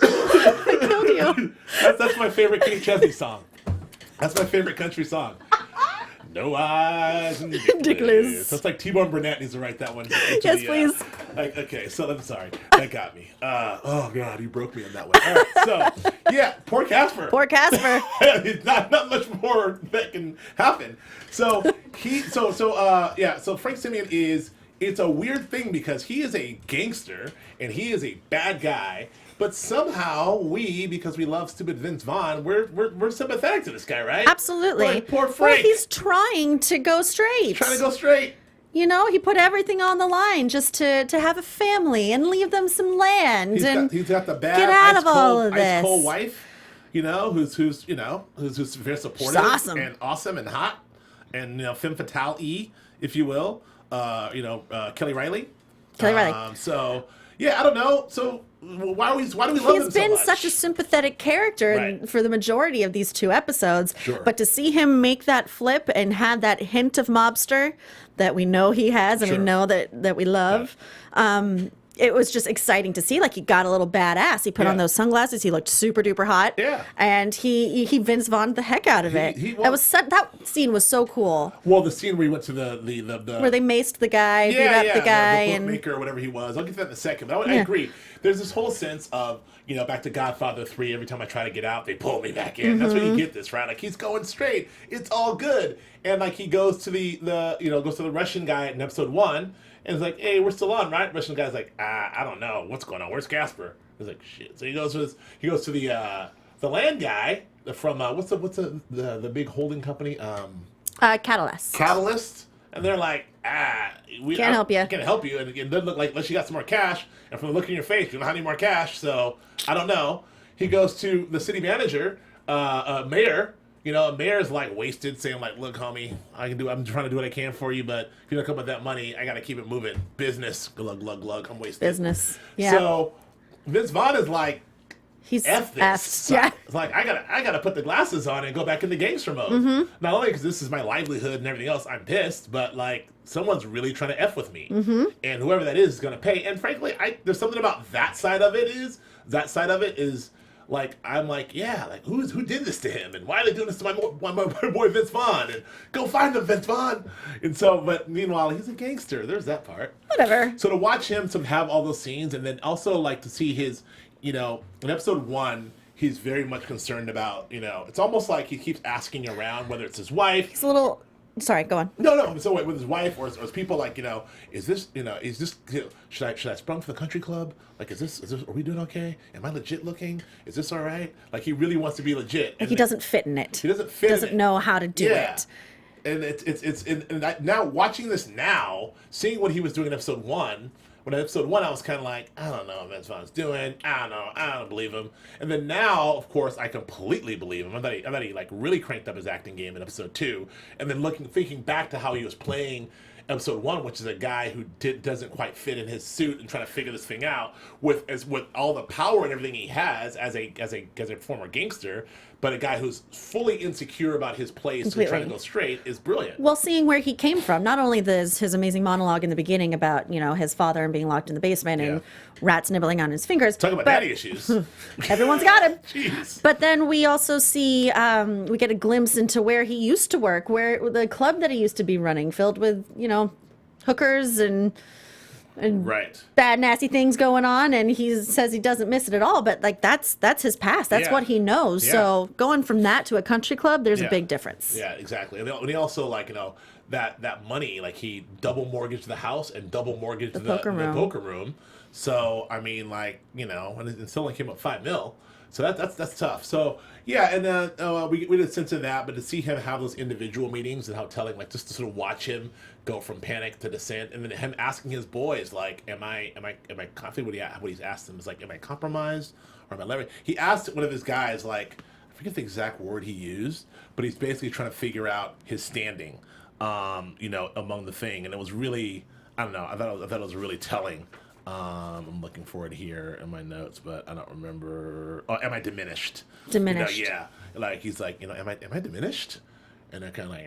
I killed you. that's my favorite King Chesney song. That's my favorite country song. No eyes and Dickless. So it's like T-Bone Burnett needs to write that one. Yes, please. Okay, so I'm sorry. That got me. Oh, God, you broke me on that one. All right, so, yeah, poor Casper. Poor Casper. not much more that can happen. So, so Frank Simeon it's a weird thing because he is a gangster and he is a bad guy. But somehow because we love stupid Vince Vaughn, we're sympathetic to this guy, right? Absolutely. We're like, poor Frank. Well, he's trying to go straight. Trying to go straight. He put everything on the line just to have a family and leave them some land. He's got the bad get out of all of this. ice cold wife, who's very supportive awesome and hot, and femme fatale, if you will. Kelly Riley. So yeah, I don't know. So why do we love him so much? He's been such a sympathetic character for the majority of these 2 episodes. Sure. But to see him make that flip and have that hint of mobster that we know he has and we know that we love, it was just exciting to see. Like, he got a little badass. He put on those sunglasses. He looked super duper hot. Yeah. And he Vince Vaughn the heck out of it. That scene was so cool. Well, the scene where he went to the where they maced the guy, beat up the guy, the bookmaker or whatever he was. I'll get to that in a second. But I agree. There's this whole sense of back to Godfather 3. Every time I try to get out, they pull me back in. That's where you get this, right? Like, he's going straight. It's all good. And like, he goes to the Russian guy in episode 1. And it's like, hey, we're still on, right? Russian guy's like, I don't know what's going on. Where's Casper? He's like, shit. So he goes to the land guy from what's the big holding company? Catalyst. Catalyst, and they're like, we can't help you. Can't help you, and it doesn't look like unless you got some more cash. And from the look in your face, you don't have any more cash. So I don't know. He goes to the city manager, mayor. Mayor's like wasted, saying like, "Look, homie, I'm trying to do what I can for you, but if you don't come with that money, I gotta keep it moving. Business, glug glug glug. I'm wasted. Business, yeah." So Vince Vaughn is like, he's F this. F'd. Yeah. It's like, I gotta put the glasses on and go back into gangster mode. Not only because this is my livelihood and everything else, I'm pissed, but like, someone's really trying to F with me, and whoever that is gonna pay. And frankly, there's something about that side of it is. Like, I'm like, yeah, like, who did this to him? And why are they doing this to my boy Vince Vaughn? And go find him, Vince Vaughn. And so, but meanwhile, he's a gangster. There's that part. Whatever. So to watch him to have all those scenes, and then also like to see his, in episode 1, he's very much concerned about, it's almost like he keeps asking around whether it's his wife. He's a little Sorry, go on. No. So with his wife or his people, like, is this, should I sprung for the country club? Like, is this, are we doing okay? Am I legit looking? Is this all right? Like, he really wants to be legit. Like, he doesn't fit in it. He doesn't fit. Doesn't know how to do it. And now watching this now, seeing what he was doing in episode 1. When in episode 1, I was kind of like, I don't know what Vince Vaughn's doing. I don't know. I don't believe him. And then now, of course, I completely believe him. I thought he like really cranked up his acting game in episode 2. And then thinking back to how he was playing episode 1, which is a guy who doesn't quite fit in his suit and trying to figure this thing out with all the power and everything he has as a former gangster, but a guy who's fully insecure about his place and trying to go straight is brilliant. Well, seeing where he came from, not only his amazing monologue in the beginning about, his father and being locked in the basement and rats nibbling on his fingers. Talking about daddy issues. Everyone's got him. Jeez. But then we also see, we get a glimpse into where he used to work, where the club that he used to be running, filled with, hookers and right. bad, nasty things going on, and he says he doesn't miss it at all. But like that's his past. That's what he knows. Yeah. So going from that to a country club, there's a big difference. Yeah, exactly. And he also that money, like he double mortgaged the house and double mortgaged the poker room. So I mean, and still only came up $5 million. So that's tough. So yeah, and then we did sense of that, but to see him have those individual meetings and how telling, like just to sort of watch him go from panic to dissent, and then him asking his boys, like, am I confident? What he's asked them is like, am I compromised or am I leveraged? He asked one of his guys, like, I forget the exact word he used, but he's basically trying to figure out his standing, among the thing, and it was really, I don't know, I thought it was really telling. I'm looking for it here in my notes, but I don't remember. Oh, am I diminished? Diminished. Like he's like, am I diminished? And they're kind of like,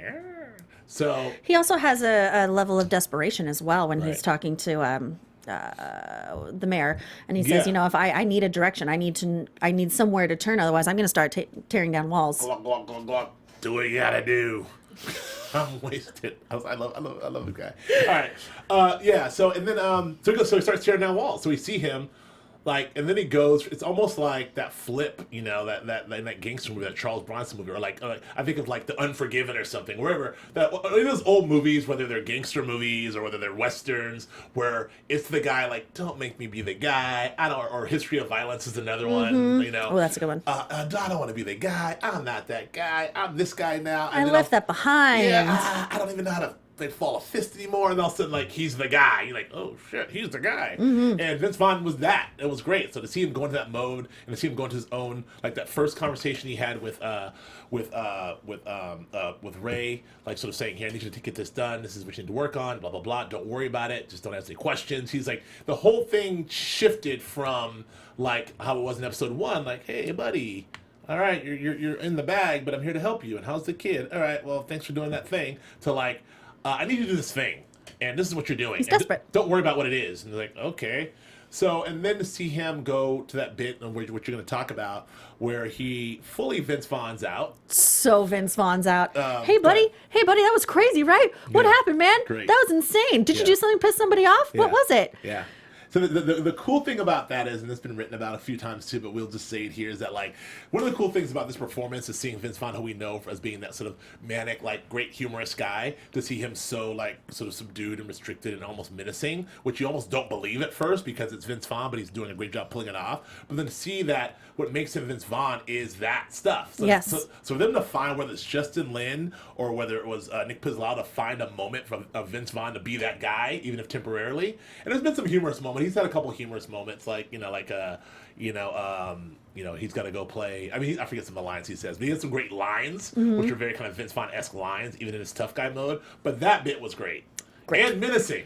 So he also has a level of desperation as well when he's talking to the mayor, and he says, if I need a direction, I need somewhere to turn, otherwise I'm going to start tearing down walls. Glug, glug, glug, glug. Do what you gotta do. I'm wasted. I love the guy. All right. So and then so he starts tearing down walls. So we see him, like, and then he goes. It's almost like that flip, that gangster movie, that Charles Bronson movie, or like I think of like The Unforgiven or something, wherever that in those old movies, whether they're gangster movies or whether they're westerns, where it's the guy like, don't make me be the guy. I don't. Or History of Violence is another one. Oh, that's a good one. I don't want to be the guy. I'm not that guy. I'm this guy now. And I left that behind. Yeah, I don't even know how to fall a fist anymore, and all of a sudden, like, he's the guy. You're like, oh shit, he's the guy. And Vince Vaughn was that. It was great. So to see him go into that mode and to see him go into his own, like that first conversation he had with Ray, like sort of saying, here, I need you to get this done. This is what you need to work on. Blah blah blah. Don't worry about it. Just don't ask any questions. He's like, the whole thing shifted from like how it was in episode 1, like, hey buddy. All right, you're in the bag, but I'm here to help you. And how's the kid? All right, well, thanks for doing that thing. To like, I need you to do this thing, and this is what you're doing. He's desperate. Don't worry about what it is. And they're like, okay. So, and then to see him go to that bit, what you're going to talk about, where he fully Vince Vaughn's out. So Vince Vaughn's out. Hey, buddy, that was crazy, right? What happened, man? Great. That was insane. Did you do something to piss somebody off? What was it? Yeah. So the cool thing about that is, and it's been written about a few times too, but we'll just say it here, is that like one of the cool things about this performance is seeing Vince Vaughn, who we know as being that sort of manic, like great humorous guy, to see him so like sort of subdued and restricted and almost menacing, which you almost don't believe at first because it's Vince Vaughn, but he's doing a great job pulling it off. But then to see that what makes him Vince Vaughn is that stuff. So, yes. So for them to find, whether it's Justin Lin or whether it was Nick Pizzolatto, to find a moment of Vince Vaughn to be that guy, even if temporarily. And there's been some humorous moments. He's had a couple humorous moments, like he's got to go play. I mean, I forget some of the lines he says, but he has some great lines, which are very kind of Vince Vaughn-esque lines, even in his tough guy mode. But that bit was great and menacing.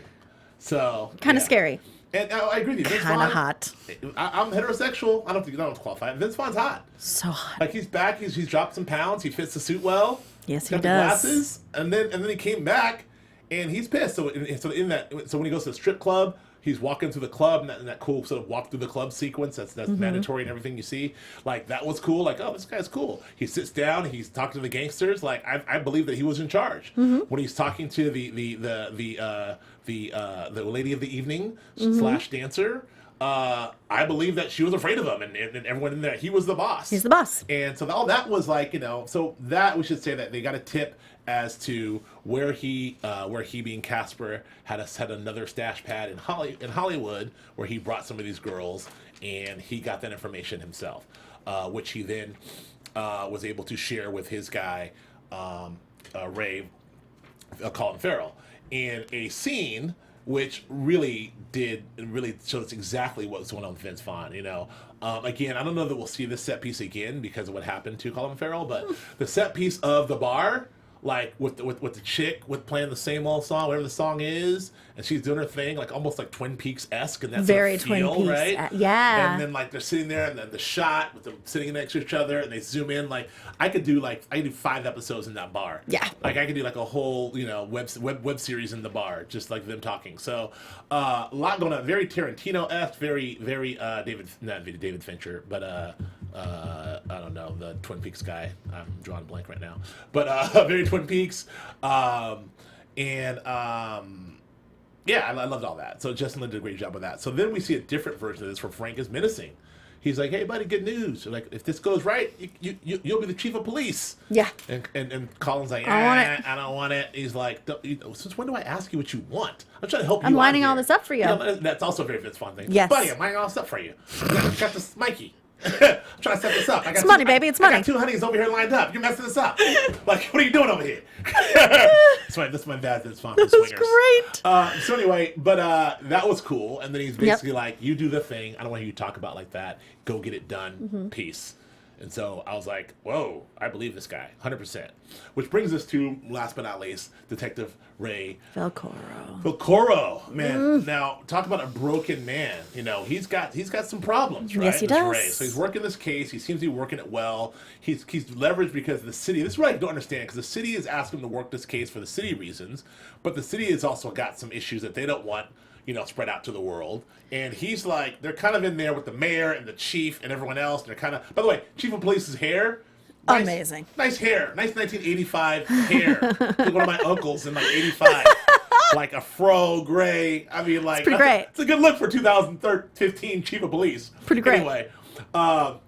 So kind of scary. And I agree with you. Kind of hot. I'm heterosexual. I don't have to qualify. Vince Vaughn's hot. So hot. Like he's back. He's dropped some pounds. He fits the suit well. Yes, he does. The glasses, and then he came back, and he's pissed. So when he goes to the strip club, he's walking through the club, and that cool sort of walk through the club sequence that's mandatory and everything you see. Like that was cool. Like, oh, this guy's cool. He sits down. He's talking to the gangsters. Like I believe that he was in charge when he's talking to the lady of the evening / dancer. I believe that she was afraid of him, and everyone in there, he was the boss. He's the boss. And so all that was like, so that we should say that they got a tip as to where he being Casper had another stash pad in Hollywood where he brought some of these girls, and he got that information himself, which he then was able to share with his guy, Ray, Colin Farrell, in a scene which really showed us exactly what was going on with Vince Vaughn. Again, I don't know that we'll see this set piece again because of what happened to Colin Farrell, but the set piece of the bar, like with the chick with playing the same old song, whatever the song is, and she's doing her thing, like almost like Twin Peaks-esque, and that's very feel, Twin Peaks, right? yeah. And then like they're sitting there, and then the shot with them sitting next to each other, and they zoom in. Like I could do 5 episodes in that bar. Yeah. Like I could do like a whole web series in the bar, just like them talking. So a lot going on. Very Tarantino-esque, very not David Fincher, but I don't know, the Twin Peaks guy. I'm drawing a blank right now, but very Twin Peaks, yeah, I loved all that. So Justin Lin did a great job with that. So then we see a different version of this where Frank is menacing. He's like, "Hey, buddy, good news. Like, if this goes right, you'll be the chief of police." Yeah. And Colin's like, I don't want it. He's like, "Since when do I ask you what you want? I'm trying to help you. I'm out lining here." all this up for you. That's also a very Vince Vaughn thing. Yes. Buddy, I'm lining all this up for you. I got this Mikey. I'm trying to set this up. It's money, baby. It's money. I got 2 honeys over here lined up. You're messing this up. Like, what are you doing over here? That's my dad. That's fun. That's great. So anyway, but that was cool. And then he's basically like, "You do the thing. I don't want to hear you talk about like that. Go get it done. Mm-hmm. Peace." And so I was like, "Whoa, I believe this guy, 100%." Which brings us to, last but not least, Detective Ray Velcoro. Man, now talk about a broken man. He's got some problems, right? Yes, he does. Ray. So he's working this case. He seems to be working it well. He's leveraged because the city. This is what I don't understand, because the city is asking him to work this case for the city reasons, but the city has also got some issues that they don't want spread out to the world. And he's like, they're kind of in there with the mayor and the chief and everyone else. And they're kind of, by the way, chief of police's hair. Nice, amazing. Nice hair. Nice 1985 hair. Like one of my uncles in like 85. Like a fro gray. I mean, like. It's pretty great. It's a good look for 2015 chief of police. Pretty great. Anyway.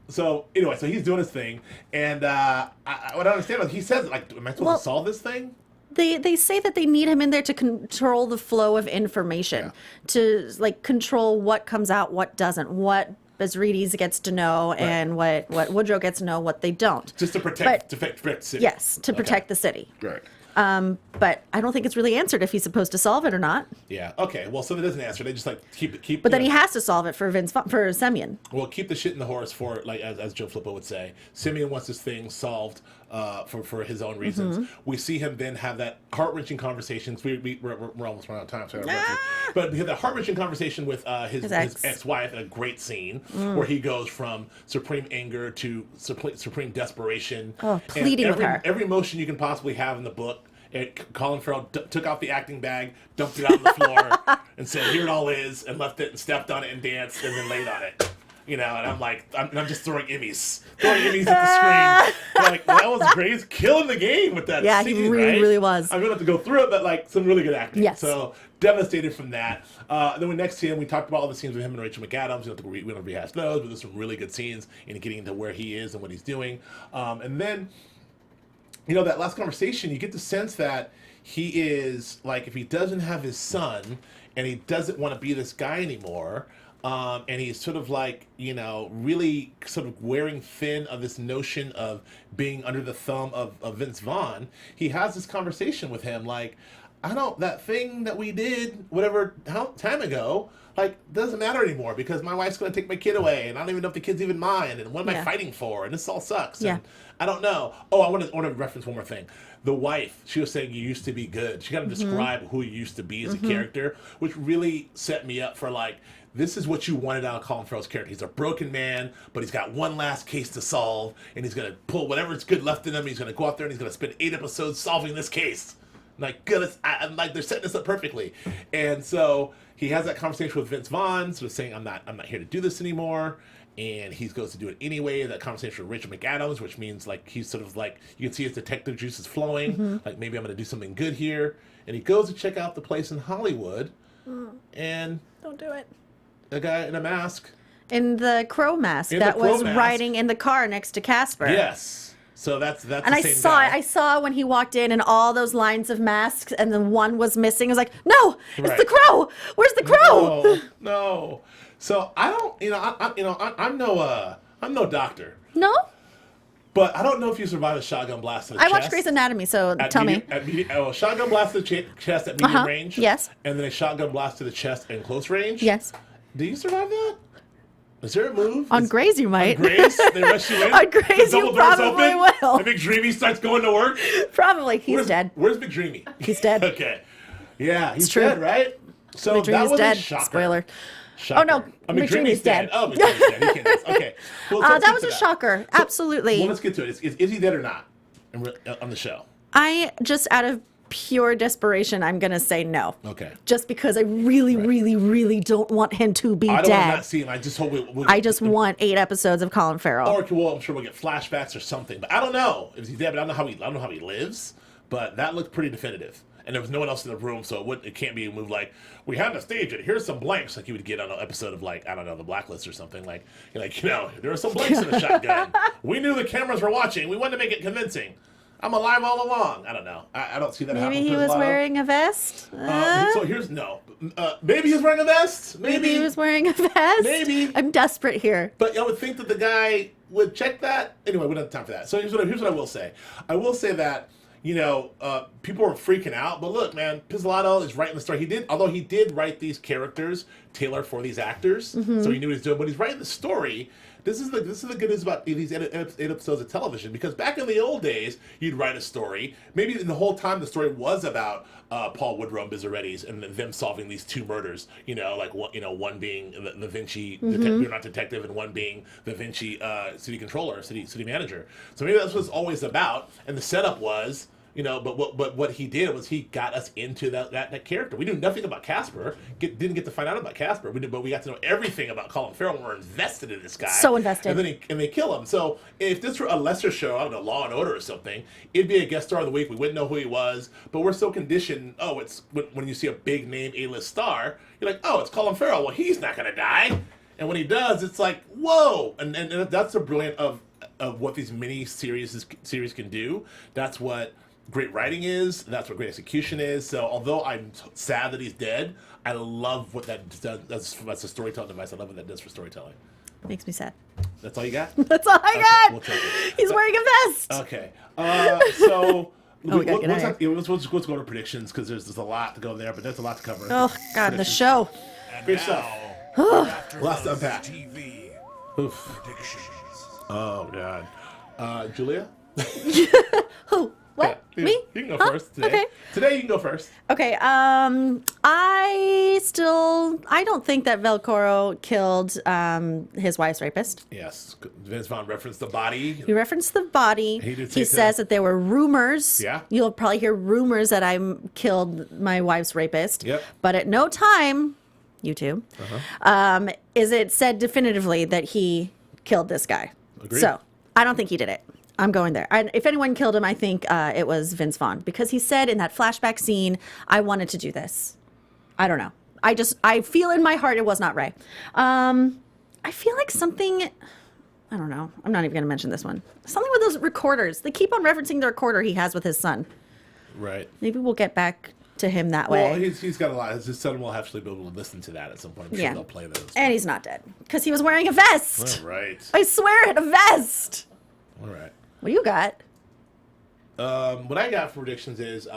So he's doing his thing. And what I don't understand is he says, like, am I supposed to solve this thing? They say that they need him in there to control the flow of information, to like control what comes out, what doesn't, what Bezrides gets to know, and what Woodrow gets to know, what they don't. Just to protect the city. Yes, to protect the city. Right. But I don't think it's really answered if he's supposed to solve it or not. Yeah. Okay. Well, so it doesn't answer. They just like keep. But then he has to solve it for Semyon. Well, keep the shit in the horse for, like, as Joe Flippo would say. Semyon wants this thing solved for his own reasons. Mm-hmm. We see him then have that heart-wrenching conversation. We're almost running out of time, so but we have that heart-wrenching conversation with his ex-wife. A great scene where he goes from supreme anger to supreme desperation. Oh, pleading with her. Every emotion you can possibly have in the book. Colin Farrell took out the acting bag, dumped it out on the floor, and said, "Here it all is," and left it and stepped on it and danced and then laid on it. And I'm like, I'm just throwing Emmys at the screen. Like, that was great. He's killing the game with that scene, he really was. I'm going to have to go through it, but like some really good acting. Yes. So devastated from that. Then when next see him, we talked about all the scenes with him and Rachel McAdams. We don't rehash those, but there's some really good scenes in getting into where he is and what he's doing. And then, that last conversation, you get the sense that he is, like, if he doesn't have his son and he doesn't want to be this guy anymore, and he's sort of like, really sort of wearing thin of this notion of being under the thumb of Vince Vaughn, he has this conversation with him, like, that thing that we did, how time ago, like, doesn't matter anymore because my wife's going to take my kid away and I don't even know if the kid's even mine and what am I fighting for, and this all sucks. Yeah. And I don't know. Oh, I want to reference one more thing. The wife, she was saying you used to be good. She got to describe who you used to be as a character, which really set me up for, like, this is what you wanted out of Colin Farrell's character. He's a broken man, but he's got one last case to solve, and he's going to pull whatever's good left in him. He's going to go out there and he's going to spend 8 episodes solving this case. Like, goodness, I'm like, they're setting this up perfectly. And so he has that conversation with Vince Vaughn, sort of saying, I'm not here to do this anymore. And he goes to do it anyway. That conversation with Rachel McAdams, which means, like, he's sort of like, you can see his detective juices flowing. Like, maybe I'm going to do something good here. And he goes to check out the place in Hollywood. And don't do it. A guy in a mask. In the crow mask In that the crow was mask. riding in the car next to Casper. Yes. So that's And the I same saw guy. I saw when he walked in and all those lines of masks and then one was missing. I was like, no, it's Right. the crow. Where's the crow? No. So I don't, I'm no doctor, No? but I don't know if you survive a shotgun blast to the chest. I watched Grey's Anatomy, so tell me. Shotgun blast to the chest at medium range. Yes. And then a shotgun blast to the chest at close range. Yes. Do you survive that? Is there a move? On Grey's you might. On Grey's? They rush you in? On Grey's The you double doors probably open, will. And Big Dreamy starts going to work? Probably. He's dead. Where's Big Dreamy? He's dead. Okay. Yeah, he's true. dead, right? So Big that Dreamy's was dead. a shocker. Spoiler. Shocker. Oh, no, McDreamy's McDreamy's dead. Oh, McDreamy's dead. He can't. Okay. Well, let's That get was to a shocker. Absolutely. Well, let's get to it. Is he dead or not on the show? I just out of pure desperation, I'm going to say no. Okay. Just because I really, really, really don't want him to be I don't want to dead. not see him. I just hope I just want 8 episodes of Colin Farrell. Or well, I'm sure we'll get flashbacks or something. But I don't know if he's dead. But I don't know how he lives. But that looked pretty definitive. And there was no one else in the room, so it can't be a move like, we had to stage it, here's some blanks, like you would get on an episode of, like, I don't know, The Blacklist or something. Like there were some blanks in the shotgun. We knew the cameras were watching. We wanted to make it convincing. I'm alive all along. I don't know. I don't see that happening. Maybe he was wearing a vest? So here's, maybe he was wearing a vest. Maybe he was wearing a vest? Maybe. I'm desperate here. But I would think that the guy would check that. Anyway, we don't have time for that. So here's what I will say. I will say that, people were freaking out, but look, man, Pizzolatto is writing the story. Although he did write these characters tailored for these actors, so he knew what he was doing. But he's writing the story. This is the good news about these 8 episodes of television, because back in the old days, you'd write a story. Maybe the whole time the story was about Paul Woodrow and Bizzaretti's and them solving these 2 murders. One being the Vinci you're not detective, and one being the Vinci city controller, city manager. So maybe that's what it's always about. And the setup was. But what he did was he got us into that character. We knew nothing about Casper. Didn't get to find out about Casper. But we got to know everything about Colin Farrell. We're invested in this guy. So invested. And then they kill him. So if this were a lesser show, I don't know, Law and Order or something, it'd be a guest star of the week. We wouldn't know who he was. But we're so conditioned. Oh, it's when you see a big name A-list star, you're like, oh, it's Colin Farrell. Well, he's not gonna die. And when he does, it's like, whoa. And that's the brilliant of what these mini series can do. That's what great writing is. That's what great execution is. So although I'm sad that he's dead, I love what that does. That's a storytelling device. I love what that does for storytelling. Makes me sad. That's all you got? That's all I got. We'll take it. He's wearing a vest. Okay. So let's let's go to predictions, because there's a lot to go there, but there's a lot to cover. Oh, God, the show. Great stuff. Last unpack. TV Oof. predictions. Oh God. Julia? Who? What? Yeah, Me? You can go first today. Okay. Today you can go first. Okay. I don't think that Velcoro killed his wife's rapist. Yes. Vince Vaughn referenced the body. He referenced the body. He did say He says that there were rumors. Yeah. You'll probably hear rumors that I killed my wife's rapist. Yep. But at no time, YouTube, is it said definitively that he killed this guy. Agreed. So I don't think he did it. I'm going there. And if anyone killed him, I think it was Vince Vaughn, because he said in that flashback scene, I wanted to do this. I don't know. I feel in my heart it was not Ray. I feel like something, I don't know. I'm not even going to mention this one. Something with those recorders. They keep on referencing the recorder he has with his son. Right. Maybe we'll get back to him that way. Well, he's got a lot. His son will actually be able to listen to that at some point. I'm sure they'll play those. And he's not dead, because he was wearing a vest. All right. I swear, in a vest. All right. What do you got? What I got for predictions is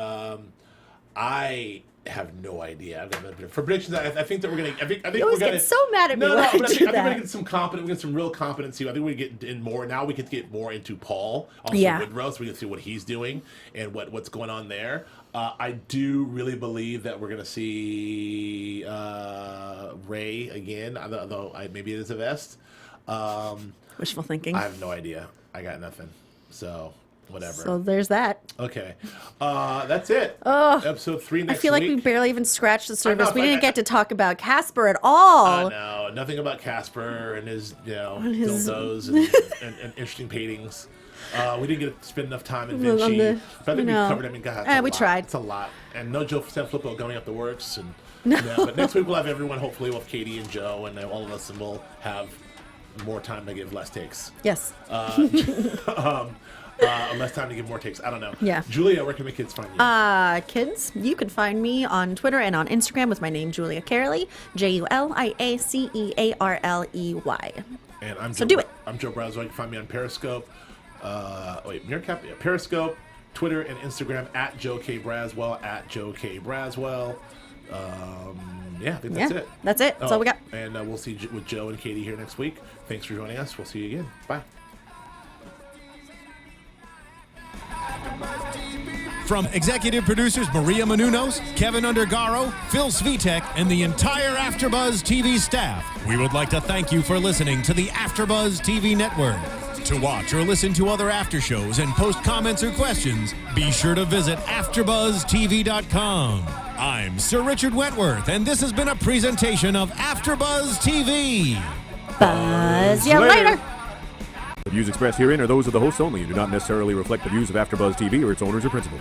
I have no idea. For predictions, I think that we're gonna. I think You always we're gonna get so mad at me No, when I but I do think we're that. gonna get some competent. We get some real competency. I think we get in more. Now we could get more into Paul, also Woodrow, so we can see what he's doing and what's going on there. I do really believe that we're gonna see Ray again, although maybe it is a vest. Wishful thinking. I have no idea. I got nothing. So whatever. So there's that. Okay. That's it. Episode 3 next week. I feel like we barely even scratched the surface. know, We but didn't I- get to talk about Casper at all. No, nothing about Casper and his, his- dildos and interesting paintings. We didn't get to spend enough time in Vinci. But I think we covered. I mean, God, we a lot. tried. It's a lot. And no Joe Sanfilippo going up the works. And Yeah, but next week we'll have everyone. Hopefully, we'll have Katie and Joe and all of us, and we'll have more time to give less takes. Yes. Less time to give more takes. I don't know. Yeah. Julia, where can my kids find you? Kids, you can find me on Twitter and on Instagram with my name, Julia Cearley, JuliaCearley. And I'm So Joe, do it. I'm Joe Braswell. You can find me on Periscope. Meerkat? Yeah, Periscope, Twitter, and Instagram at Joe K. Braswell, at Joe K. Braswell. Yeah, I think that's it. That's it. That's all we got. And we'll see with Joe and Katie here next week. Thanks for joining us. We'll see you again. Bye. From executive producers Maria Menounos, Kevin Undergaro, Phil Svitek, and the entire AfterBuzz TV staff, we would like to thank you for listening to the AfterBuzz TV network. To watch or listen to other after shows and post comments or questions, be sure to visit AfterBuzzTV.com. I'm Sir Richard Wentworth, and this has been a presentation of AfterBuzz TV. Buzz you later. The views expressed herein are those of the hosts only and do not necessarily reflect the views of AfterBuzz TV or its owners or principals.